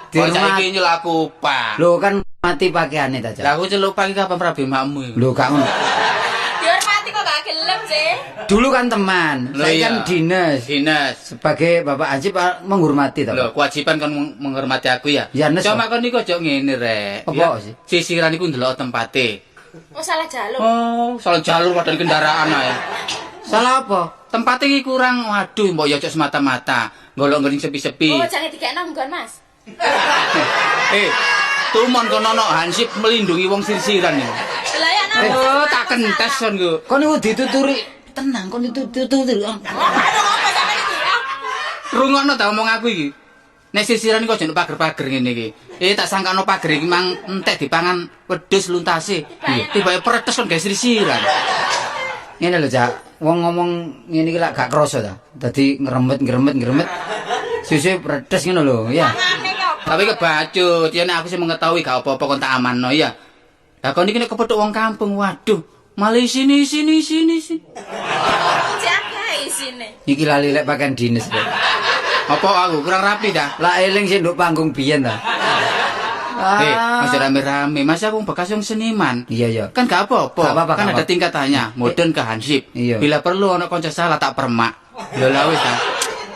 Di Kok rumah. saiki nyelaku, Pak. Lho kan mati pakaiane ta, Lah Cak. aku celuk pagi kapan problemmu iku? Lho gak ngono. Dihormati kok gak gelem sih. Dulu kan teman, Lho, saya iya. kan dinas. Dinas. Sebagai Bapak Hansip menghormati ta. Lho, kewajiban kan menghormati aku ya. Ya, Nes, Cuma kan niku aja ngene, Rek. Apa sih? Sisiran iku ndelok tempate. Oh salah jalur. Oh, salah jalur padahal kendaraan ae. Salah apa? Tempat iki kurang, waduh, mbok yo aja semata-mata. Golok ngering sepi-sepi. Oh jangan dikekno nggon Mas. Tumon kono ono Hansip melindungi wong sisiran iki. Lah ya nang. Oh, tak kentes kon ku. Kon niku dituturi tenang, kon dituturi. Aduh apa sampe iki ya? Rungokno ta omong aku iki. Nek sisiran iku aja nek pager-pager ngene iki. Tak sangkano pager iki mang entek dipangan wedhus luntase. Tibake peretes kon gawe sisiran. Ngene lho, Cak. Wong ngomong ngene iki lak gak krasa ta. Dadi ngremet. Sisi pedes ngono lho, ya. Mangane yo. Tapi kebacut, ya nek aku sih mengetahui gak apa-apa kon tak amanno ya. Lah kon iki nek kepethuk wong kampung, waduh, malah sini. Jaga isine. Iki lali lek pakaian dinas lho. Apa aku kurang rapi dah? Lah eling sih nduk panggung biyen ta. Masih rame-rame, masa aku bekas yang seniman. Iya. Kan gak apa-apa. Gak apa-apa, Kan gak ada apa-apa. tingkatannya, modern ke Hansip. Iya. Bila perlu ana kanca salah tak permak. Ya lah wis ta.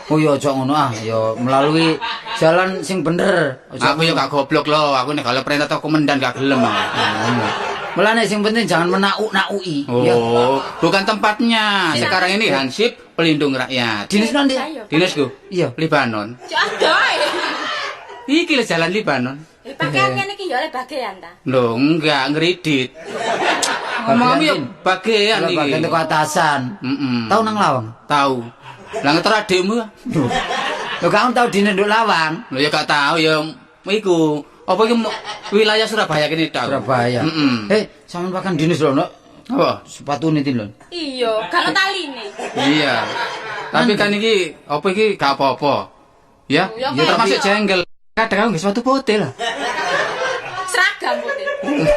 Oh ya aja ngono ya melalui jalan sing bener. Aku ya gak goblok loh, aku nek kalau perintah toko komandan gak gelem. Mulane sing penting jangan menakuk-nakuki. Ya. Oh, bukan tempatnya. Sekarang ini Hansip pelindung rakyat. Dinas nanti. Dinasku? Iya. Libanon. Adoy. Iki lho jalan Libanon. Pakaiannya iki yo oleh bagian ta. Loh, enggak ngeridit. Ngomong ya bagian Lah iki. bagian teko atasan. Tahu nang lawang. Tahu. Lah ngeter adekmu. Lho kamu tahu dinas nduk lawang? Lho ya gak tahu ya iku. Apa iki wilayah Surabaya kene tahu. Surabaya. Sampeyan pakan dinas lho, Nok. Apa? Sepatune tin lho. Iya, gak taline. Iya. Tapi kan iki apa iki gak apa-apa. Ya, Ya, ya termasuk jengkel. Kadang aku nggih sepatu putih lah. Seragam putih.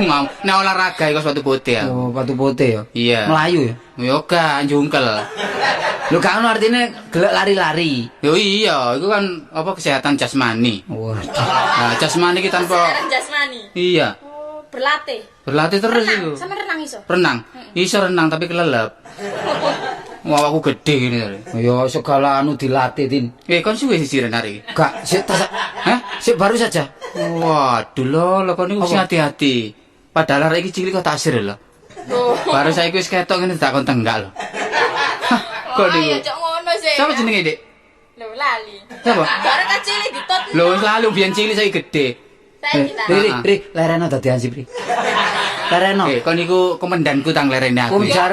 Mau nek olahraga iku sepatu putih ya. Oh, patu putih ya. Iya. Melayu ya. Yo gak jungkel. Lho gak ono artine gelek lari-lari. Yo iya, itu kan apa kesehatan jasmani. Waduh. Nah, jasmani kita tanpa Sekarang jasmani. iya, Oh, berlatih. berlatih terus Renang, itu. sama renang iso. Renang. Iso renang tapi kelelep. Wah, aku gede gini tadi. Ya segala anu dilatih tin. Kon suwe sisiran hari ini? Gak, sik Hah? sik baru saja. Waduh lo kon niku sing hati-hati. Padahal arek iki cilik kok taksir lho. Baru saiki wis ketok ngene tak kon tenggak lho. Kok Oh, niku? ayo cok ngono sih. Siapa jenenge, Dik? Lho lali. Siapa? Bareng kecil ditot. Lho wis lalu biyen cilik saiki gede. Saiki ta. Ri, lereno dadi Hansip ri. Lereno. Kon niku komandanku tang lerene aku. Kum Ya. jar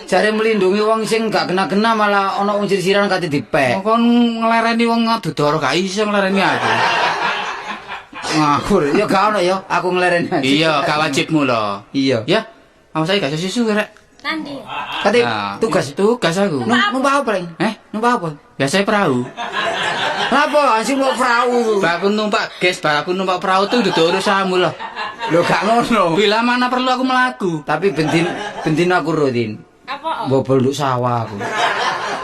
jare melindungi wong sing gak kena-kena malah ana wong sisiran kate dipek. Kon nglereni wong ngadudoro gak iso nglereni aku. Ngawur, ya gak ono ya, aku nglereni. Iya, gak wajibmu lho. Iya. Ya, aku saiki gak susu rek. Nandi. Kate Nah, tugas. tugas aku. Numpak apa, Reng? Numpak apa? Biasanya perahu. Kenapa Hansip mau perahu? Bah aku numpak gas, bah aku numpak perahu tuh udah urusanmu loh. Lho gak ngono. Bila mana perlu aku melaku. Tapi bentin aku rutin. Apa? Bobol nduk sawah aku.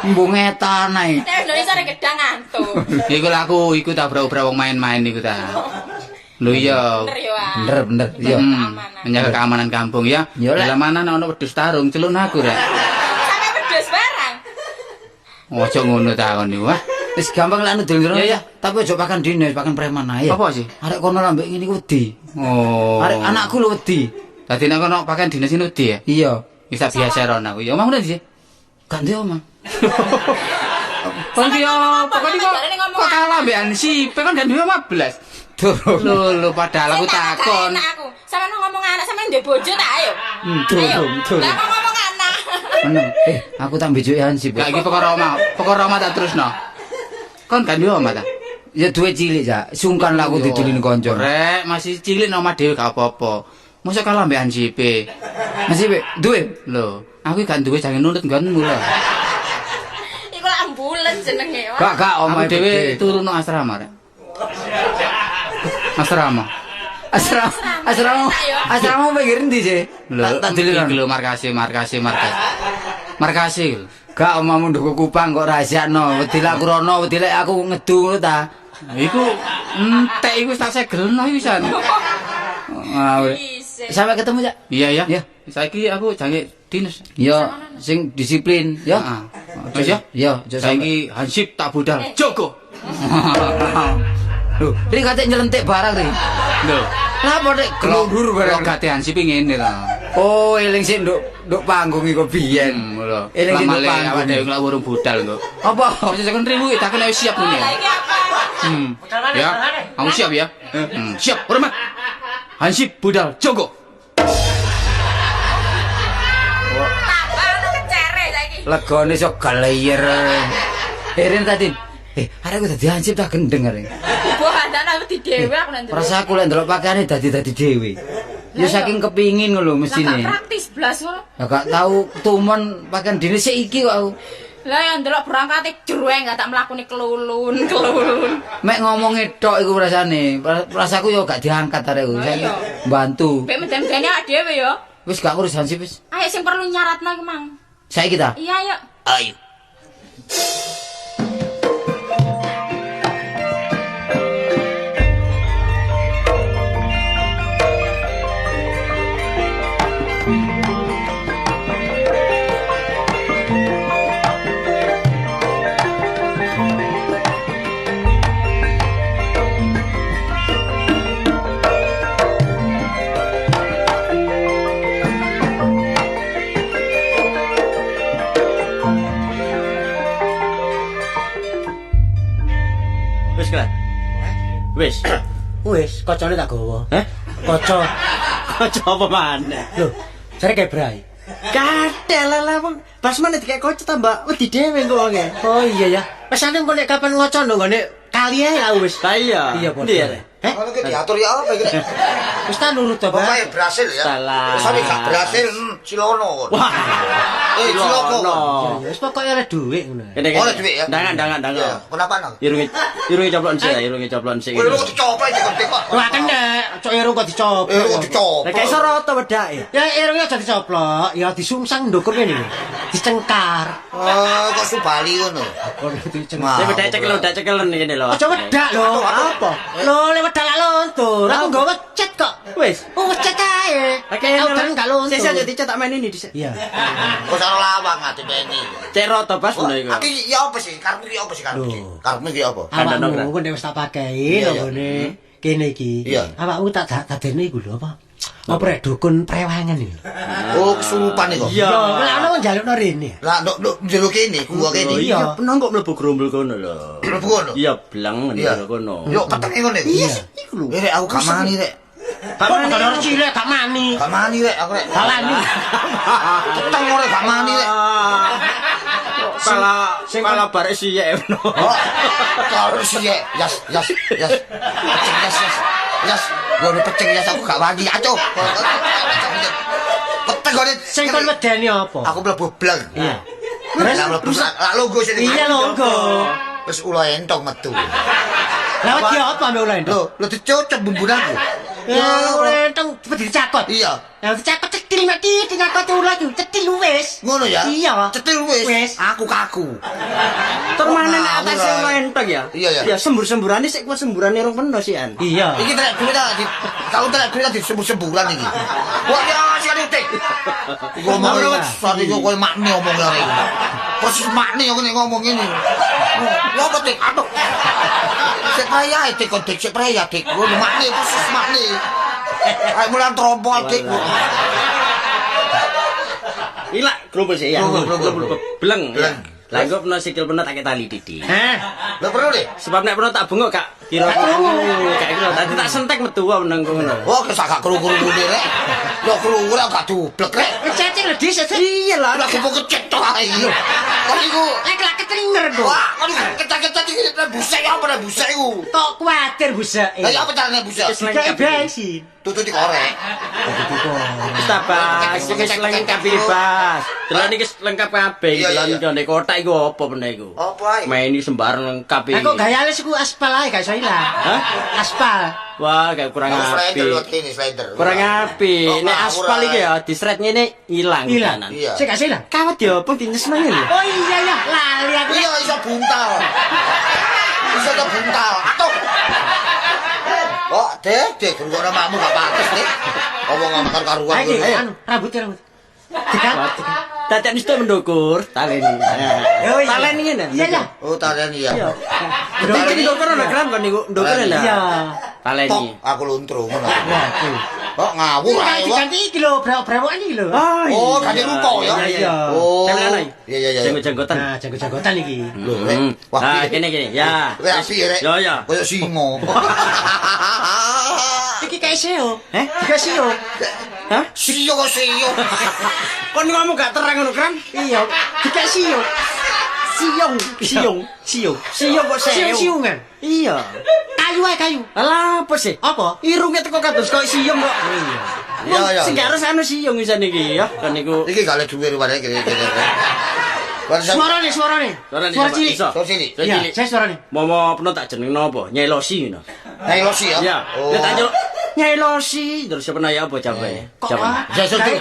Mbung ngetan ae. Nek Indonesia ada gedang ngantuk. Iku lah aku ikut tak berau wong main-main iku ta. Lho iya. Bener yo. Ah. Bener, iya. Menjaga keamanan kampung ya. Ya, Lek. Bila mana ana wedhus tarung celun aku rek. Sampai pedes barang. Ojo ngono ta kon niku. Wah. Wis gampang lek anu dolen Iya, iya. Tapi aja pakan dinas, pakan preman ae. Apa sih? Arek kono lambek ngene iki wedi. Oh. Arek anakku lho wedi. Dadi nek kono pakaian dinas ini wedi ya. Iya. Bisa biasa ron aku. Ya omah udah sih. Gak ndek omah. Kon ki pokoknya kok kalah mbekan sih. Kan gak duwe 15. Durung. Lho padahal aku takon. Enak aku. Sama ngomong anak sama ndek bojo tak ayo. Durung. Lah kok ngomong anak. Meneng. Aku tak bejoki Hansip. Gak iki perkara omah tak terusno. Kon kan duwe omah ta? Ya duwe cilik, Cak. Sungkan lah aku didulin kanca. Rek, masih cilik nang omah dhewe gak apa-apa. Mosok kalah mbek Hansip. Hansip duwe. Lho, aku gak duwe jangan nuntut nggonmu lho. Iku lak ambulan jenenge. Gak Aku omah dhewe turu nang asrama rek. Asrama. Asrama pinggir ndi sih? Lho, Tak dilihat. iki lho markase. Markase. Gak omahmu nduk Kupang kok rahasiakno. Wedi lek aku rono, wedi lek aku ngedu ngono ta. Iku entek iku tak segelno pisan. Sampai ketemu, Cak. Iya. Ya. Saiki aku jange dinas. Yo sing disiplin, yo. Heeh. Wis ya. Yo, aja sampai. Saiki hansip tak budal. Jogo. Lho, ri kate nyelentik barang ri. Lho, Napa nek glundur barang? logate hansip ngene lah. Oh, eling sik nduk panggung iku biyen. Lho, Eling sik nduk lamale panggung. awake dhewe kelak urung budal kok. Apa? Wis sekon ribu tak kena wis siap ngene. Iki apa? Ya, kamu siap ya? Siap, hormat. Hansip budal jogo. Tambah kecere saiki. Legone sok galeyer. Erin tadi. Arek aku dadi hansip tak gendeng arek. Wah, ndak ngerti dhewe aku nang. Rasaku lek ndelok pakaiane dadi dhewe. Ya saking kepingin ngono mestine. Praktis blas ngono. Ya gak tau tumon pakaian dene sik iki kok aku. Lah ya ndelok berangkate jrueng gak tak mlakune kelulun. Mek ngomongi tok iku rasane. Rasaku yo gak diangkat arek aku. Saiki mbantu. Mek meden-medene awake dhewe ya. Wis gak ngurus hansip wis. Ayo sing perlu nyaratno iku, Mang. Saiki ta? Iya, yuk. Ayo. Wis kan? Wis. Wis, kocone tak gawa. Heh? Kaca. Kaca apa maneh? Lho, jare kayak brai. Kadel lah wong. Pas meneh dikek kaca tambah wedi dhewe kok wonge. Oh iya ya. Pesane engko nek kapan ngocono nggone kali ae lah wis. Lah iya. Iya, Bos. Ndi ya? Heh? Ngono ki diatur ya apa iki? Wis tak nurut to, Pak. Pokoke berhasil ya. Salah. Sampe gak berhasil, cilono. Wah. Ciloko. Ya wis pokoke oleh dhuwit ngono. Kene Oleh duit ya? Dangan. Iya, kenapa nang? Irungi coplon sik, irungi coplon sik. Kowe lu dicoplok iki kok. Wah kena, cok irung kok dicopot. Kok dicoplok. Lah kayak rata wedake. Ya irungnya aja dicoplok, ya disungsang ndukur ngene iki. Dicengkar. Oh, kok subali ngono. Kon dicengkar. Ya wedak cekel ngene lho. Aja wedak lho. Apa? Lho lewat wedak lak lontur. Aku nggawa cet kok. Wis. Oh, cet ae. Aku kan gak lontur. Sesuk aja dicetak main ini dhisik. Iya. Kok ora lawang ati ini. Cek rata pas bener iku. Iki ya apa sih? Karepmu ki apa sih karepmu? Karepmu ki apa? Awakmu kok wis tak pakei Iya, nggone kene iki. Iya. Awakmu tak dadene iku lho apa? Apa rek dukun prewangan iki. Oh, kesurupan iki. Iya. Yo, lek ana wong njalukno rene. Lah nduk njaluk kene, gua kene. Iya, penang kok mlebu gerombol kono lho. Mlebu kono. Iya, blang Iya. ngene kono. Yo petenge ngono iki. Iya, iku lho. Rek aku gak mani rek. Kok kodor cilik gak mani. Gak mani rek aku rek. Salani. Peteng ora gak mani rek. Pala bare siyek ngono. Oh, kalau sih yas. Yas, gua udah peceng yas aku gak wani, aco. Peteng gua Sing kon medeni apa? aku mlebu bleng. Iya. Terus lak logo sini. Iya logo. Terus ula entong metu. Lah wedi apa mbek ulah entuk? Lo dicocok bumbunanku. Ya ulah entuk cepet dicakot. Iya. Lah dicakot cetil mati dicakot ulah ku cetil wis. Ngono ya? Iya. Cetil wis. Wis. Aku kaku. Tur maneh nek atase ora entek ya. Iya, iya. Ya sembur-semburane sik kuwi semburane rong peno sih an. Iya. Iki trek duit di kalau trek duit di semburan iki. Wah ya sing utek. Ngomong sari kok koyo makne omong ya iki. Persis makne yo ngomong ngene. Lha apa tek? Aduh. Sik praya tek kok tek sik praya tek. Ngono makne persis makne. Ayo mulan trompo tek. Ila gerombol sik ya. Gerombol. Bleng. Bleng. Lah engko peno sikil peno tak tali titik. Heh. Lah perlu deh. Sebab nek peno tak bengok gak kira gak kira tadi tak sentek metu wae nang ngono. Oh, kesak gak kru-kru rek. Lo kru ora gak dublek rek. Cecil lho dis. Iya lah. Lah aku kecet tok ae. Kok iku Lek lak ketringer kok. wah, kok kecet-kecet iki busek apa nek busek iku? Tok kuwatir busek. Lah ya apa carane busek? Kayak bensin. Tutu dikorek. Wis ta Bas, wis lengkap Bas. Delon iki lengkap kabeh. Delon ndek kotak iku apa meneh iku? Apa ae? Main ini sembarang lengkap iki. Aku gaya les iku aspal ae gak iso ilang. Hah? Aspal. Wah, kayak kurang Slider api. lewat kene slider. Kurang api. Oh, Nek ngawur aspal iki ae. ya disret ngene ilang kanan. Iya. Sik gak iso ilang. Kawat ya apa dinesno lho. Oh iya ya, lali aku. Iya iso buntal. Iso ta buntal. Atuh. Oh, Dek, guru makmu gak pantes, Dek. Omong makar karuan Ayo, kowe. anu, rambut. Dekat. Dadak nisto mendukur, taleni. Oh, iya. Taleni ngene. Iya ya. Oh, talen iya. Iki ndukur ana gram kan niku ndukur lho. Iya. Taleni. Tok, aku luntrung ngono. Waduh. Kok ngawur ae, Wak. Diganti iki lho, brewokan iki lho. Oh, ganti rupa ya. Iya. Oh. Temenan. Iya, iya, iya. Jenggot-jenggotan. Nah, janggut-janggutan iki. Lho, Rek. Wah, Ah, piye? kene. Ya. Kowe api ya, Rek. Yo yo. Kayak singo. Iki kayak seo. Iki seo. Hah? Sio kok sio. Kon ngomong gak terang ngono kan? Iya, iki seo. Siung kok seo. Siung-siungan. Iya. Kayu ae kayu. Alah apa sih? Apa? Irunge teko kados kok siung kok. Iya, iya. Sing harus anu siung isan iki ya. Kan niku. Iki gak ada duwe rupane kene. Suarane. Suara cilik. Iso. Suara cilik. Suara Iya, cilik. saya suarane. Momo peno tak jeneng napa? Nyai Losi ngono. Nah, Losi ya. Iya. Oh. Nek tak nyeluk Nyai Losi terus siapa ya apa jawabannya? Kok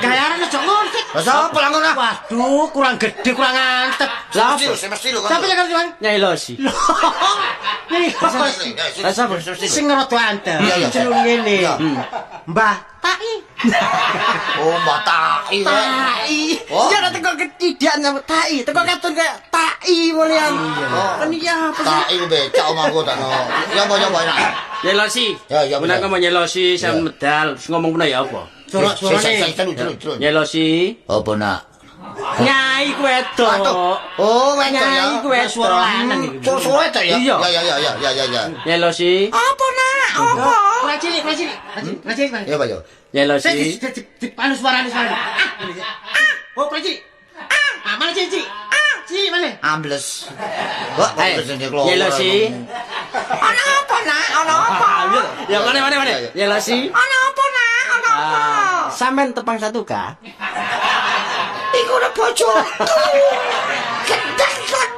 gayaran aja ngerti. Lah sapa lah ngono? Waduh, kurang gede, kurang antep. Mesti lho kan. Siapa yang ngerti, Bang? Nyai Losi. Nih, Lah sapa? sing ngerti antep. Iya, iya. Jeneng ngene. Iya. Mbah Tai. Oh, Mbak Tai. Tai. Oh. Ya nek teko ketidian sama tai, teko katon kayak tai mulian. Kan iya apa sih? Tai ku becak omahku tak no. Ya apa enak. Nyai Losi. Ya, ya, Menak bener. ngomong Nyai Losi Ya. sampe medal, terus ngomong pernah ya apa? Suarane. Terus. Nyai Losi. Apa nak? Nyai ku wedok. Oh, wedok ya. Nyai ku wedok. Suara lanang iki. Suara wedok ya? Iya. Ya. Nyai Losi. Apa nak? Apa? Kurang cilik. Bang. Ya, Pak yo. Nyai Saya Losi. di anu suarane. Oh, kurang cilik. Mana cilik? Cilik mana? Ambles. Wah, kok jenenge keluar. Nyai Losi. Ana apa nak? Ana apa? Ya mana? Nyai Losi. Ana apa nak? Ana apa? Sampean tepang satu kah? Iku udah bojo. Gendeng kan.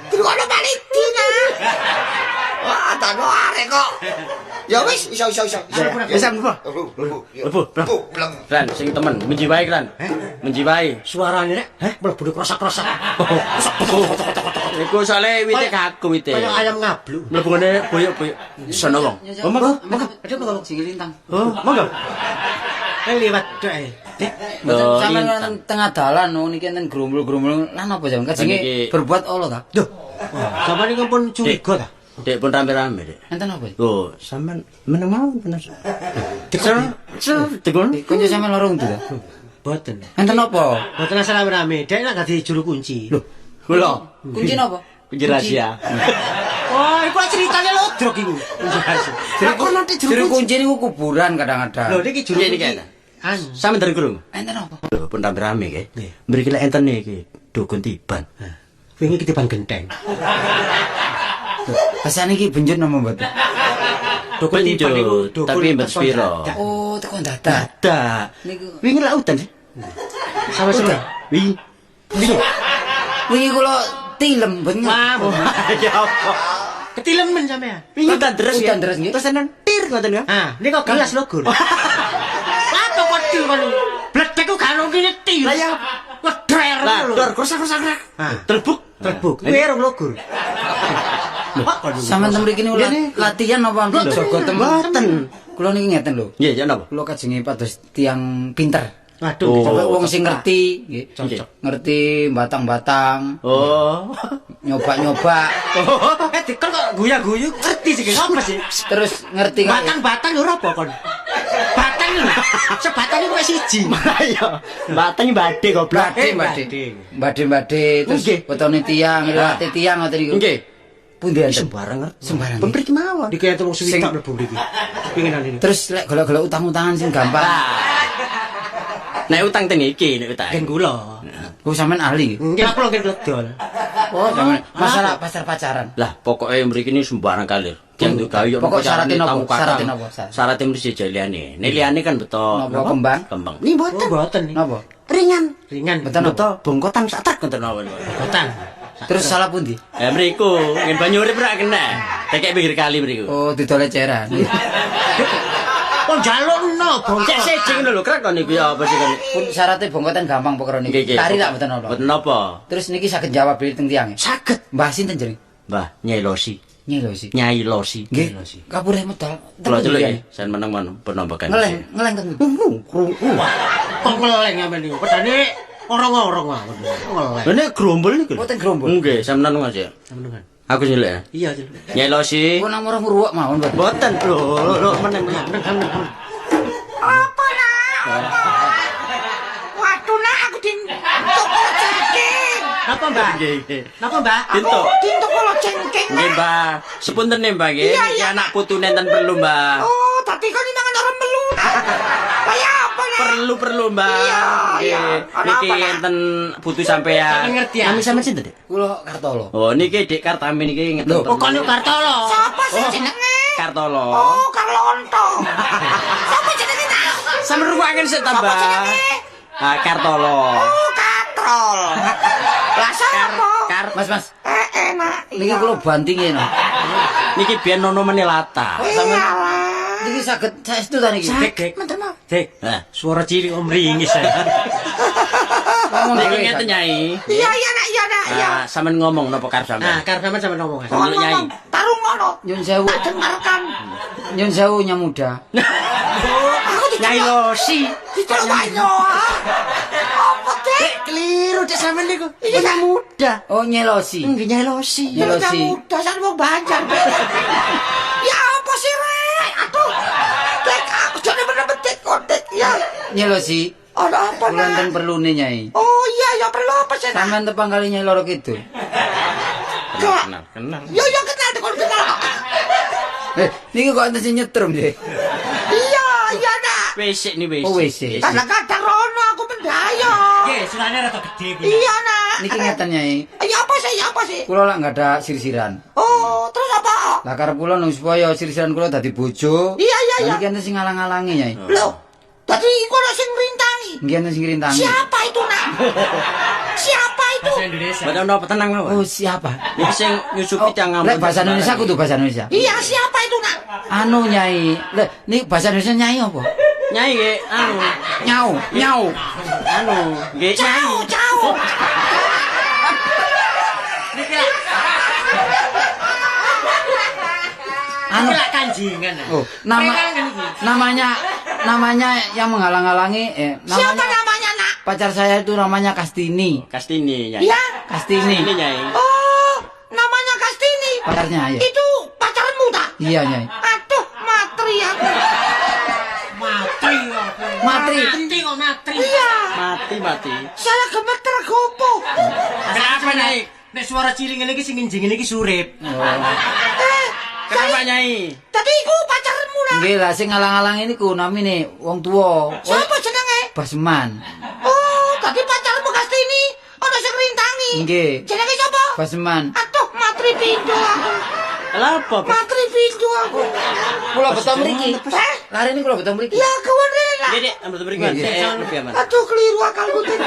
Kudu ana Valentina. Wah, tano arek kok. Ya wis, iso. Bisa mlebu. Lebu. Bleng. Kran, sing temen, menjiwai Kran. Menjiwai. Suarane rek, mlebu krosak-krosak. Iku soalnya wite kaku wite. Kayak ayam ngablu. Mlebu ngene boyok-boyok. Sono wong. Oh, monggo. Aduh, monggo. Sing lintang. Oh, monggo. Liwat dok. Oh, Sampeyan lintang. nang tengah dalan niki enten grumbul-grumbul lan apa jam kajenge Niki- berbuat Allah ta? Duh. Sampeyan iki pun curiga ta? Dek pun rame-rame, Dek. Enten apa? Oh, sampean meneng mawon bener. Tekon. Kunci sampeyan lorong tuh ta? Boten. Enten apa? Boten asal rame. Dek nak dadi juru kunci. Loh, kula. Kunci napa? Kunci rahasia. Oh, iku ceritane lodrok iku. Juru kunci niku kuburan kadang-kadang. Lho, niki juru Piye niki, kunci. Ana? Anu. Sampeyan dereng krungu? Enten apa? Lho, pun rame-rame ke. Nggih. Mriki lek enten iki dukun tiban. Wingi ketiban genteng. Pasane iki benjut napa mboten? Dukun tiban niku dukun. Tapi mbet spiro. Oh, teko dadak. Dah. Niku Wingi lek udan sih. Sama sama. Wingi. wingi kula tilem mboten. Wah, ya apa? Ketilemen sampean. Wingi udan deres ya. Udan deres nggih. Terus enten tir ngoten ya. Ah, ini kok gelas lho, Gur. Apa kok til kon? Bledek kok gak ono kene til. Lah ya. Wedrer Lah, lho. dor kursak-kursak rek. Ah. Terbuk. Terbuk. Kuwi rong lho, Gur. Pak kon. Sampeyan tem mriki niku latihan apa ampun jaga tem. Mboten. Kula niki ngeten lho. Nggih, ya napa? Kula kajenge pados tiang pinter. Waduh, Oh. Sampai wong sing ngerti, nggih. Cocok. Ngerti batang-batang, Oh. nyoba-nyoba, Dikon kok guya-guyu ngerti sih apa sih? terus ngerti Batang-batang lho apa kon? Batang lho. Sebatang iku wis siji. Ayo. Batang bade goblok. Bade-bade terus Nggih. wetone tiang, lewate tiang ngoten niku. Nggih. Pundi enten? Sembarang ngerti. Sembarang. Pemberi kemawon. Dikaya temu Sing- suwidak mlebu mriki. Pingenan ini. Terus lek golek-golek utang-utangan sing gampang. Nek utang teng iki, nek utang. Gen kula. Oh, sampean ahli. Nggih kula nggih dodol. Oh, sampean masalah pacaran. Lah, pokoknya mriki ini sembarang kalir. Yang tuh gawe yo Pokok syaratnya tamu napa? kakak. Syaratnya napa? Syaratnya mesti jaliane. Nek liyane kan beto. Napa kembang? Kembang. Ini mboten nih. Napa? Ringan. Ringan. Beton apa? Beto bongkotan sak truk ngoten mawon. Botan. Terus salah pundi? Ya mriku, ngen banyu urip ra kena. Tekek pinggir kali mriku. Oh, didol eceran. Kok njalukno bongkot. Cek sejing lho krakon niku ya apa sih kan. Pun syaratnya bongkotan gampang pokoknya Nggih, niki. nggih. Kari tak mboten ana. Mboten napa? Terus niki saged jawab beli teng tiang. Saged. Mbah sinten jeneng? Mbah Nyai Losi. Nyai lho sih. Nyai Losi. Nggih. Kapure medal. Kula celuk ya, sen meneng-meneng penambakan. Ngeleng teng. Kok ngeleng sampean niku. Pedane orang-orang mawon. Ngeleng. Lah nek grombol niku. Mboten grombol. Nggih, sampeyan Mas ya. Sampeyan. Aku nyeluk ya. Iya, Cil. Nyai Losi. Kok nang ora ngruwak mawon mboten. Boten lho, meneng-meneng. Apa nak? Waduh nak aku toko cengking. Napa, Mbak? Nggih, nggih. Napa, Mbak? Dinto. Toko cengking Nggih, nak. Mbah. Sepunten nih, Mbah nggih. Iki anak putu nenten perlu, Mbah. Oh, tapi kau ni mangan orang melu. Kayak apa nak? Perlu, Mbah. Iya, Nggih. iya. Ana Niki apa, Nak? enten putu sampean. Sampeyan ngerti ya? Nami sampean sinten, Dik? Kula Kartolo. Oh, niki Dik Kartami niki ngeten. Lho, to. Oh, kono Kartolo. Siapa sih jenenge? Kartolo. Oh, Karlonto. Siapa jenenge nak? Sampe ruwaken sik ta, Siapa Mbah. jenenge? Kartolo. Oh, Katrol. Lah siapa? Mas. Enak. Niki kula bantinge no. Niki biyen nono menelata. Iyalah. Niki saged saestu ta niki. Dek. Menten mau. Dek. Nah, Suara cilik om ringis ya. Ngomong niki dhewe. ngeten Nyai. Iya, nak, iya nak, iya. Sampean ngomong napa karep Nah, sampean? karep sampean ngomong. Ngomong, Nyai. Ngomong, tarung ngono. Nyun sewu. Tak dengarkan. Nyun sewu nyamuda. Aku Nyai Losi. diceluk banyo. Apa dek? Keliru Dik sampean niku. Iya Muda. Oh, Nyelosi. Nggih Nyai Losi. Nyai Losi. Muda san wong Banjar. Dek. Ya apa sih rek? Aduh. Dek aku jane bener-bener dek kok dek. Ya. Nyelosi. Ada apa Kula enten nak? perlune Nyai. Oh iya ya perlu apa sih nak? Sampeyan tepang kali Nyai loro kidul. Kenal. Yo yo kenal dek kenal. Niki kok enten sing nyetrum nggih. Iya iya nak. WC nih WC. Oh, WC. Kadang-kadang rono aku mendayo. Nggih, sunane rada gede kuwi. Iya nak. Niki ngeten Nyai. Ya apa sih? Ya apa sih? Kula lak enggak ada sirsiran. Oh, terus apa? Lah karep kula nung supaya sirsiran kula dadi bojo. Iya iya iya. Niki enten sing ngalang-alangi Nyai. Loh, tadi iku ono sing ngrintangi. Nggih enten sing rintangi. Siapa itu nak? Siapa itu? Bahasa Indonesia. Badan napa tenang mawon. Oh, siapa? Niki sing nyusupi tiang Lek bahasa Indonesia kudu bahasa Indonesia. Iya siapa itu nak? Anu Nyai. Lek niki bahasa Indonesia Nyai apa? Nyai nggih anu. Nyau. Anu, nggih Nyai. Jauh jauh. Anu Lak kanjingan. Oh, namanya yang menghalang-halangi Siapa namanya namanya nak? pacar saya itu namanya Kastini. Kastini Nyai. Iya. Kastini. Ini Nyai. Oh, namanya Kastini. Pacarnya ya. Itu pacarmu tak? Iya, Nyai. Aduh, matri aku. Mati aku. Matri. Mati kok mati. Iya, Mati. saya gemeter gopo. Kenapa Nyai? Nek suara cilik ngene iki sing nginjing iki surip. Kenapa Nyai? Tadi iku pacarmu nak. Nggih lah sing ngalang-alangi niku namine wong tuwa. Siapa jenenge? Basman. Oh, tadi pacarmu Kastini. Ono sing rintangi. Nggih. Jenenge sapa? Basman. Aduh, matri pintu aku. Kenapa? Matri pintu aku. Kula beto mriki. Eh, Lare ini kula beto mriki. ya kawan nak. Dek, ambil beri Nggih, nggih. lebih aman. Aduh, keliru akalku tadi.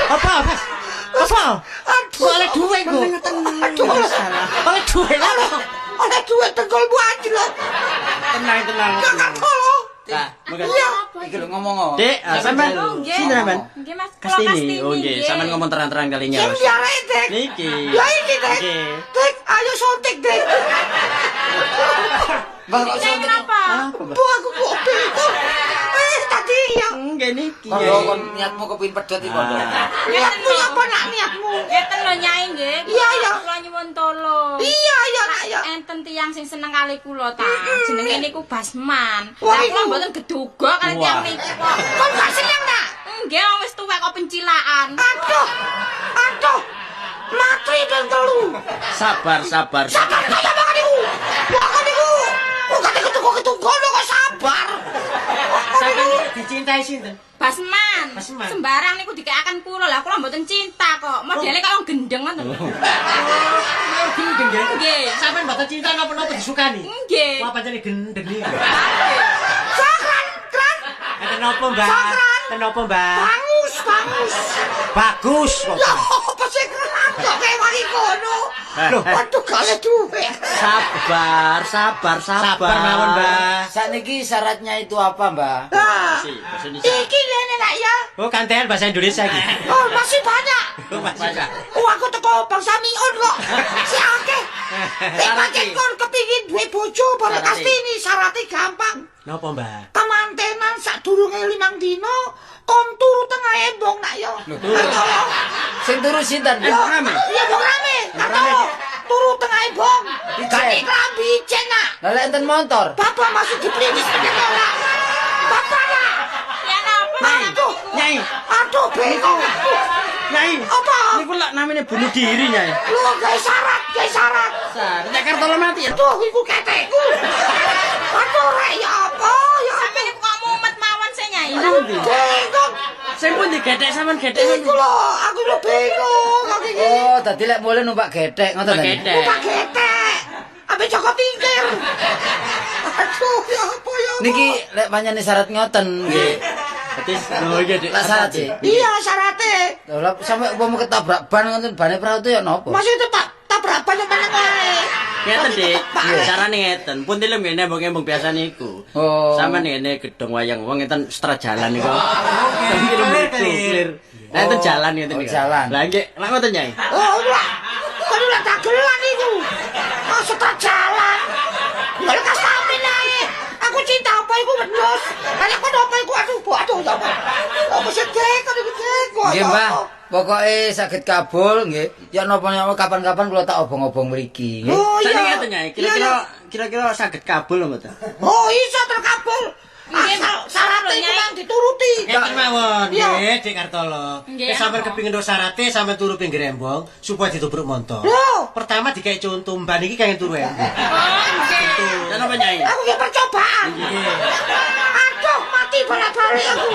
Apa? Apa? Aduh, Kok oleh duit kok? Aduh, Oleh duit lho. oleh duit tenggolmu anjlok. Tenang. Jangan tolong. Nah, maka Iya. Iki lho ngomong. Dek, sampean Oh, nggih. sini sampean. Nggih, Mas. Kula Kastini. Oh nggih, sampean ngomong terang-terang kalinya. Sing diare dek. Niki. Ya iki dek. Nggih. Dek, ayo sontek dek. Bang kok Saya kenapa? Bu aku kok bingung. Tadi ya. Nggih niki. Kondo kon niatmu kepin pedhot iki kondo. Niatmu apa nak niatmu? Ngeten lho Nyai nggih. Iya, iya. Kula nyuwun tolong. Iya, iya nak ya. Enten tiyang sing seneng kali kula ta. Jenenge niku Basman. Wah, Lah kula iku. mboten gedhoga kali Wah. tiyang niku kok. Kon gak seneng nak? Nggih, wis tuwek kok pencilaan. Aduh. Matri dan telu. Sabar. Sabar kaya makan iku. Makan iku. Kok gak ikut ketunggono kok sabar. Sampeyan dicintai sinten? Basman. Basman. Sembarang niku dikekaken kula. Lah kula mboten cinta kok. Modele kaya wong gendeng ngoten. Gendeng nggih. Nggih. Sampeyan mboten cinta napa-napa disukani? Nggih. Wah pancen gendeng iki. Sakran, kran. Kenapa, Mbak? Sakran. Kenapa, Mbak? Bangus, bangus. Bagus kok. Ya apa sih kran kok kayak wali kono. Loh, waduh kale duwe. Sabar. Sabar mawon, Mbak. Sakniki syaratnya itu apa, Mbak? Nah, Bahasa Indonesia. iki lene nak ya. Oh, kantean bahasa Indonesia iki. Oh, masih banyak. Oh, masih. Oh, aku teko bangsa miun kok. Si akeh. Pancen kon kepingin duwe bojo bareng Kastini syaratnya gampang. Napa, Mbak? Kemantenan sadurunge 5 dina kon turu tengah embong nak ya. Sing turu sinten? Ya, iya Bong Rame. Kata turu tengah embong. Ganti klambi icen nak. Lah lek enten motor. Bapak masih dipelinis penyekolah. Bapak nak. Ya napa? Aduh, Nyai, aduh bingung. Nyai. Apa? Niku lak namanya bunuh diri, Nyai. Lu guys syarat, guys syarat. Sar, nek kartola mati ya. Aduh, iku ketekku. Aduh, rek ya apa? Ya apa? Sampeyan niku kok mumet mawon sih Nyai. Bingung. Sing pun digedhek sampean gedhek. Iku lho, aku lho bingung. Aku iki. Oh, dadi lek mulai numpak gedek ngoten Numpak tadi. gedek. Buka ketek. Ambil Joko Tingkir. Aduh, ya apa ya? apa? Niki lek pancene syarat ngoten nggih. Dadi lho iki Dik. Lah syarat sih. Iya, syaratnya. Lah sampe umpama ketabrak ban ngoten bane perahu itu ya napa? Maksudnya tabrak banyak meneng wae. Ngeten Dik, carane ngeten. Pun tilem ngene embong-embong biasa niku. Oh. Sampeyan ngene gedhong wayang wong ngeten setra jalan niku. Clear. Nah, itu jalan ngeten Oh, niku. jalan. Lah nggih, lak ngoten Nyai. Oh, lah. Kan udah dagelan itu. Masuk tak jalan. Enggak lekas tampil ae. Aku cinta apa iku wedhus. Banyak kok apa iku aduh, ya apa. Apa sih dek, kan iku dek. Nggih, Mbah. Pokoke saged kabul nggih. Ya napa-napa kapan-kapan kula tak obong-obong mriki nggih. Oh Sane iya. ngeten Nyai, Iya, kira-kira saged kabul mboten? Oh, iso terkabul. Asal syaratnya iku mang dituruti. Ngeten mawon, Iya. nggih, Dik Kartolo. Nggih, Nek sampeyan apa? kepengin ndo syarate sampeyan turu pinggir embong supaya ditubruk montor. Loh. Pertama dikai contoh mbak niki kangen turu embong. Oh, nggih. Lah napa Nyai? Aku ki percobaan. Aduh, mati bolak-balik aku.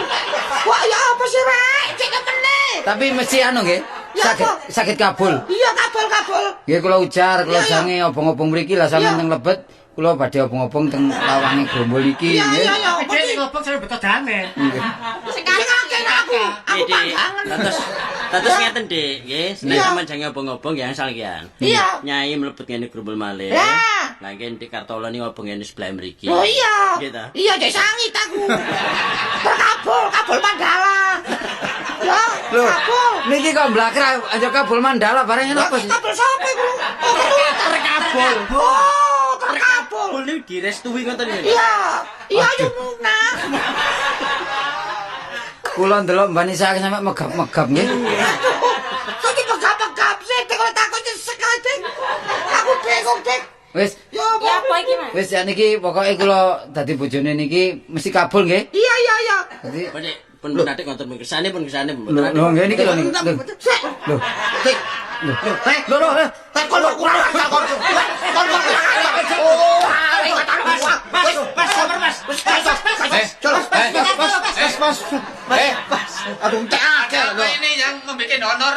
Wah, ya apa sih, Rek? Cek meneh. Tapi mesti anu nggih. Ya, Saged apa? saged kabul. Iya, kabul. Nggih kula ujar, kula Iya, iya. jange obong-obong mriki lah sampeyan Iya. teng lebet. Kula badhe obong-obong teng lawange Grombol iki Iya, nggih. iya. Dik ngobong sampe beto damai. Nggih. Sing akeh aku. Aku Dik, pandangan. Dados ngeten Dik, nggih. Nek Iya. sampean jange obong-obong ya asal kian. Iya. Nyai mlebet ngene Grombol malih. Lah. Lah nggih Dik Kartolo ni obong ngene sebelah mriki. Oh iya. Nggih ta? Iya, cek sangit aku. Kabul Mandala. Ya, Lho, kabul. niki kok mblakra aja kabul Mandala bareng napa sih? Kabul sapa iku? Oh, Terkabul. Oh, terkabul. Kabul niku direstui ngoten nggih. Iya. Iya, ayo munah. Kula ndelok Mbak Nisa sampe megap-megap nggih. Saiki megap-megap sih, Dik, kalau takut nyesek ae, Dik. Aku bingung, Dik. Wis, Ya Ya apa? apa iki, Mas? wis ya niki pokoke kula dadi bojone niki mesti kabul nggih. Iya. Dadi Pun atik ngoten mung kesane pun kesane. lho nggih niki lho niki. Sek. Lho. Dik. Lho. Tek kon kurang ajar kon. Kon kurang ajar. Oh, ayo kata Mas, sabar Mas. Mas. Aduh, cek akeh lho. Ini yang membuat honor.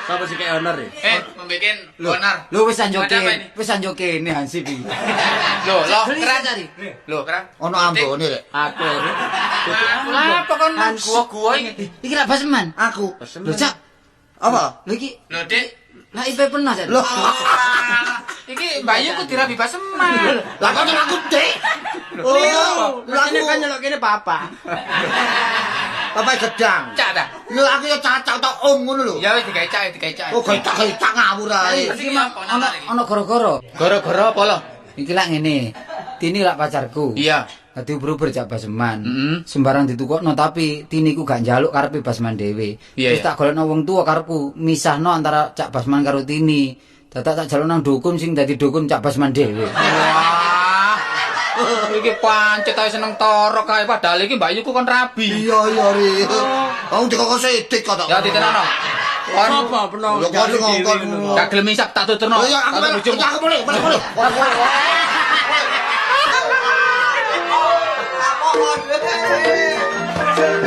Sapa sing kaya honor ya? Membuat honor. Lho wis anjoke. Ada apa ini? Wis anjoke ini Hansip iki. Loh, keran tadi. Loh, keran. Ono ambone rek. Aku ya. Kenapa kon gua-gua ini? Iki lak Basman. Aku. Lho Cak, Apa? lho iki Loh, Dik. lak IP pernah Cak. Loh. Iki Bayu ku dirabi Baseman. Lah kok aku Dik. Oh, mestine kan nyelok kene papa. Bapak gedang. Cak dah. Lho aku ya cacak tok om ngono lho. Ya wis dikecak. Oh, gecak ngawur ae. Iki apa Ono gara-gara. Gara-gara apa lo? Iki lak ngene. Tini lak pacarku. Iya. Dadi ubur-ubur Cak Basman. Heeh. Sembarang ditukokno tapi Tini ku gak njaluk karepe Basman dhewe. Iya, Terus iya. tak golekno wong tuwa karepku misahno antara Cak Basman karo Tini. Dadak tak jaluk nang dukun sing dadi dukun Cak Basman dhewe. Wah. Iki pancet ae seneng torok kae padahal iki Bayu ku kon rabi. Iya ri. Wong dikok sedik kok. Ya ditenono. Kon Apa penong? Lho kok ngongkon. gak gelem isap tak tuturno. Oh iya, aku boleh. Aku boleh. Aduh.